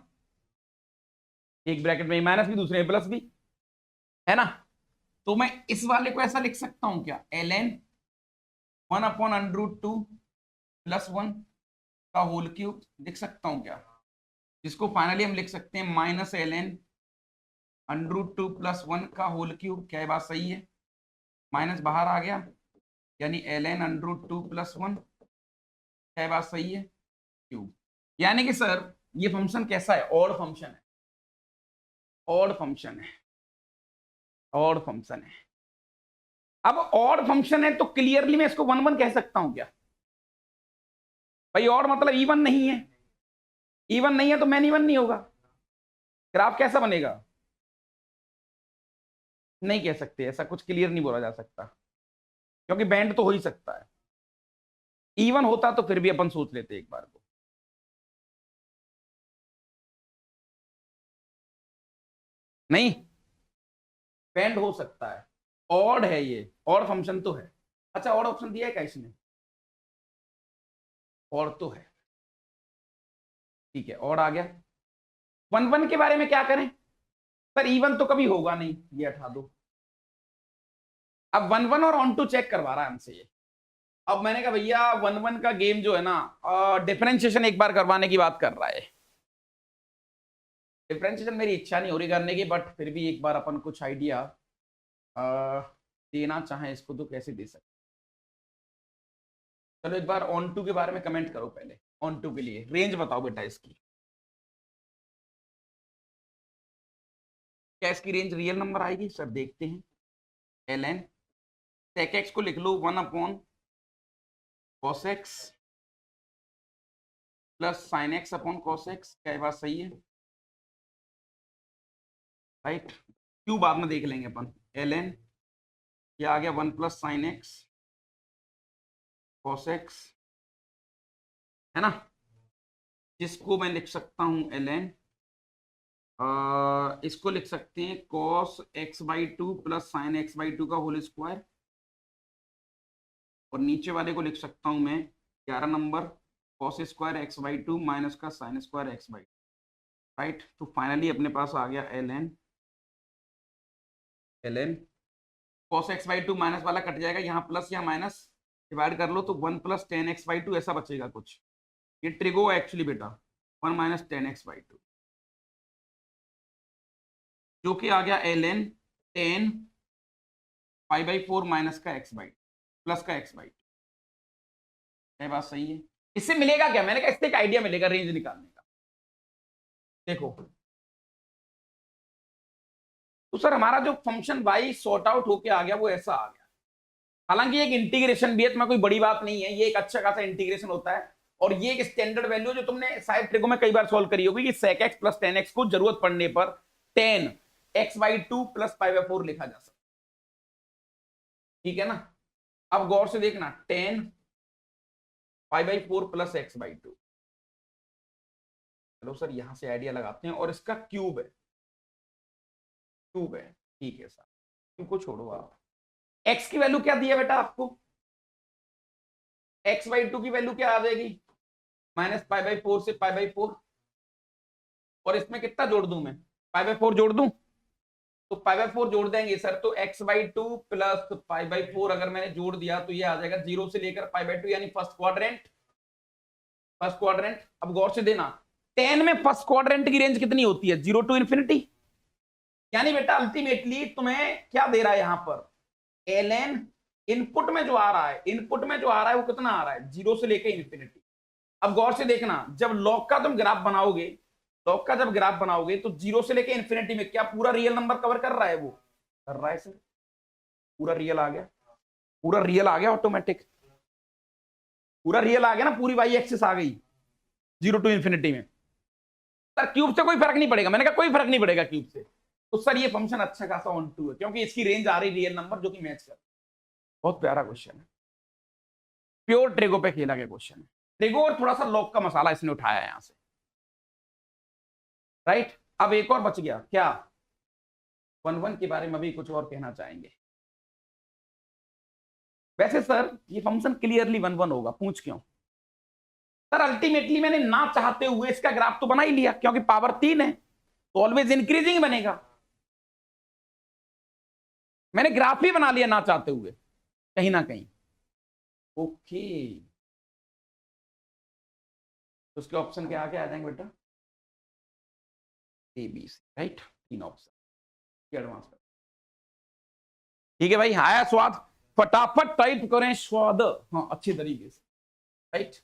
एक ब्रैकेट में माइनस भी दूसरे में प्लस भी, है ना? तो मैं इस वाले को ऐसा लिख सकता हूं क्या? ln 1/√2 + 1 का होल क्यूब लिख सकता हूं क्या? जिसको फाइनली हम लिख सकते हैं -ln √2 + 1 का होल क्यूब। क्या ये बात सही है? माइनस बाहर आ गया, यानी ln √2 + 1। क्या ये बात सही है? क्यूब। यानी कि सर ये फंक्शन कैसा है? ऑड फंक्शन है, ऑड फंक्शन है, ऑड फंक्शन है। अब ऑड फंक्शन है तो क्लियरली मैं इसको 1 1 कह सकता हूं क्या? भाई ऑड मतलब इवन नहीं है, इवन नहीं है तो मैन इवन नहीं होगा, ग्राफ कैसा बनेगा? नहीं कह सकते, ऐसा कुछ क्लियर नहीं बोला जा सकता, क्योंकि बैंड तो हो ही सकता है। इवन होता तो फिर भी अपन सोच लेते एक बार को। नहीं, बैंड हो सकता है, ऑड है ये, ऑड फंक्शन तो है। अच्छा, ऑड ऑप्शन दिया है क्या इसने? ऑड तो है, ठीक है, ऑड आ गया। वन वन के बारे में क्या करें? सर इवन तो कभी होगा नहीं, ये हटा दो। अब वन वन और ऑन टू चेक करवा रहा है हमसे ये। अब मैंने कहा भैया वन वन का गेम जो है ना, डिफरेंशिएशन एक बार करवाने की बात कर रहा है। डिफरेंशिएशन मेरी इच्छा नहीं हो रही करने की, बट फिर भी एक बार अपन कुछ आइडिया देना चाहें इसको तो कैसे दे सकते। चलो एक बार ऑन टू के बारे में कमेंट करो पहले। ऑन टू के लिए रेंज बताओ बेटा इसकी, क्या इसकी रेंज रियल नंबर आएगी? सर देखते हैं। एल एन सेक एक्स को लिख लो 1/cos x plus sine x upon cos x, क्या ये बात सही है? राइट, क्यों बाद में देख लेंगे अपन। एल एन ये आ गया 1 + sin x cos x, है ना, जिसको मैं लिख सकता हूं एल एन, इसको लिख सकते हैं cos x/2 plus sign x/2 का होल स्क्वायर, और नीचे वाले को लिख सकता हूं मैं 11 नंबर cos² x/2 माइनस का sin² x/2। राइट, तो फाइनली अपने पास आ गया L N cos x/2 minus वाला कट जाएगा, यहाँ प्लस या माइनस डिवाइड कर लो तो 1 + tan x/2 ऐसा बचेगा कुछ। ये ट्रिगो एक्चुअली बेटा 1 - tan x/2, जो कि आ गया ln tan π/4 माइनस का x/2 प्लस का x/2। ये बात सही है। इससे मिलेगा क्या? मैंने कहा इससे एक आइडिया मिलेगा रेंज निकालने का। देखो तो सर हमारा जो फंक्शन y सॉर्ट आउट होके आ गया वो ऐसा आ गया। हालांकि एक इंटीग्रेशन भी है, तो मैं कोई बड़ी बात नहीं है, ये एक अच्छा खासा इंटीग्रेशन होता है। और ये एक स्टैंडर्ड वैल्यू जो तुमने शायद ट्रिगो में कई बार सॉल्व करी होगी कि sec x plus tan x को जरूरत पड़ने पर tan x/2 प्लस π/4 लिखा जा सकता, ठीक है ना। अब गौर से देखना, tan π/4 प्लस x/2। चलो सर यहां से आइडिया लगाते हैं, और इसका क्यूब है, क्यूब है, ठीक है सर, क्यूब को छोड़ो आप। x की वैल्यू क्या दी है बेटा आपको? x/2 की वैल्यू क्या आ जाएगी? -π/4 से π/4, और इसमें कितना जोड़ दूं मैं? π/4 जोड़ दूं, तो π/4 जोड़ देंगे सर, तो x/2 प्लस π/4 अगर मैंने जोड़ दिया तो ये आ जाएगा 0 से लेकर π/2, यानी फर्स्ट क्वाड्रेंट। फर्स्ट क्वाड्रेंट, अब गौर से देना, 10 में फर्स्ट क्वाड्रेंट की रेंज कितनी होती है? 0 to ∞। यानी बेटा अल्टीमेटली तुम्हें क्या दे रहा है यहां पर? ln इनपुट में जो आ रहा है, इनपुट में जो आ रहा है वो कितना आ रहा है? 0 से लेकर ∞। अब गौर से देखना, जब लॉग का तुम ग्राफ बनाओगे, लॉग का जब ग्राफ बनाओगे तो 0 से लेकर ∞ में क्या पूरा रियल नंबर कवर कर रहा है? वो कर रहा है सर, पूरा रियल आ गया, पूरा रियल आ गया ऑटोमेटिक, पूरा रियल आ गया ना, पूरी वाई एक्सिस आ गई 0 to ∞ में। सर क्यूब से कोई फर्क नहीं पड़ेगा, मैंने कहा कोई फर्क नहीं पड़ेगा क्यूब से। तो सर ये फंक्शन अच्छा खासा ऑन टू है, क्योंकि इसकी रेंज आ रही रियल नंबर जो कि मैच कर। बहुत प्यारा क्वेश्चन है, प्योर ट्रिगो पे खेला गया क्वेश्चन है। ट्रिगो और थोड़ा सा लॉग का मसाला इसने उठाया है यहां से। राइट, अब एक और बच गया क्या? वन वन के बारे में भी कुछ और कहना चाहेंगे? वैसे सर ये फंक्शन क्लियरली वन वन होगा, पूछ क्यों? सर अल्टीमेटली मैंने ना चाहते हुए इसका ग्राफ तो बना ही लिया, क्योंकि पावर 3 है तो ऑलवेज इंक्रीजिंग बनेगा। मैंने ग्राफ ही बना लिया ना चाहते हुए कहीं ना कहीं। ओके, तो उसके ऑप्शन के आगे आ जाएंगे बेटा A B C, right, 3 option advance. ठीक है भाई, आया स्वाद? फटाफट टाइप करें स्वाद, हाँ अच्छी तरीके से, राइट।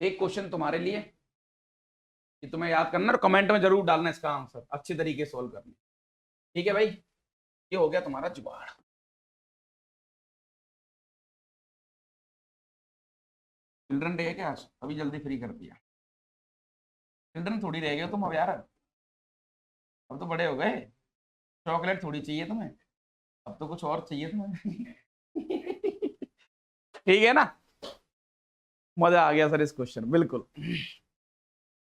एक क्वेश्चन तुम्हारे लिए कि तुम्हें याद करना और कमेंट में जरूर डालना इसका आंसर, अच्छे तरीके से सोल्व करना। ठीक है भाई, ये हो गया तुम्हारा जुगाड़। चिल्ड्रन डे है क्या आज? अभी जल्दी फ्री कर दिया। चिल्ड्रन थोड़ी रह गए तुम अब यार, अब तो बड़े हो गए। चॉकलेट थोड़ी चाहिए तुम्हें, अब तो कुछ और चाहिए तुम्हें। ठीक है ना, मजा आ गया सर इस क्वेश्चन, बिल्कुल।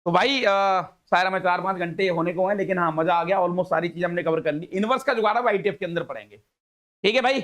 तो भाई शायद हमें 4-5 घंटे होने को हैं, लेकिन हाँ मजा आ गया, ऑलमोस्ट सारी चीज हमने कवर कर ली। इनवर्स का जुगाड़ अब ITF के अंदर पढ़ेंगे। ठीक है भाई।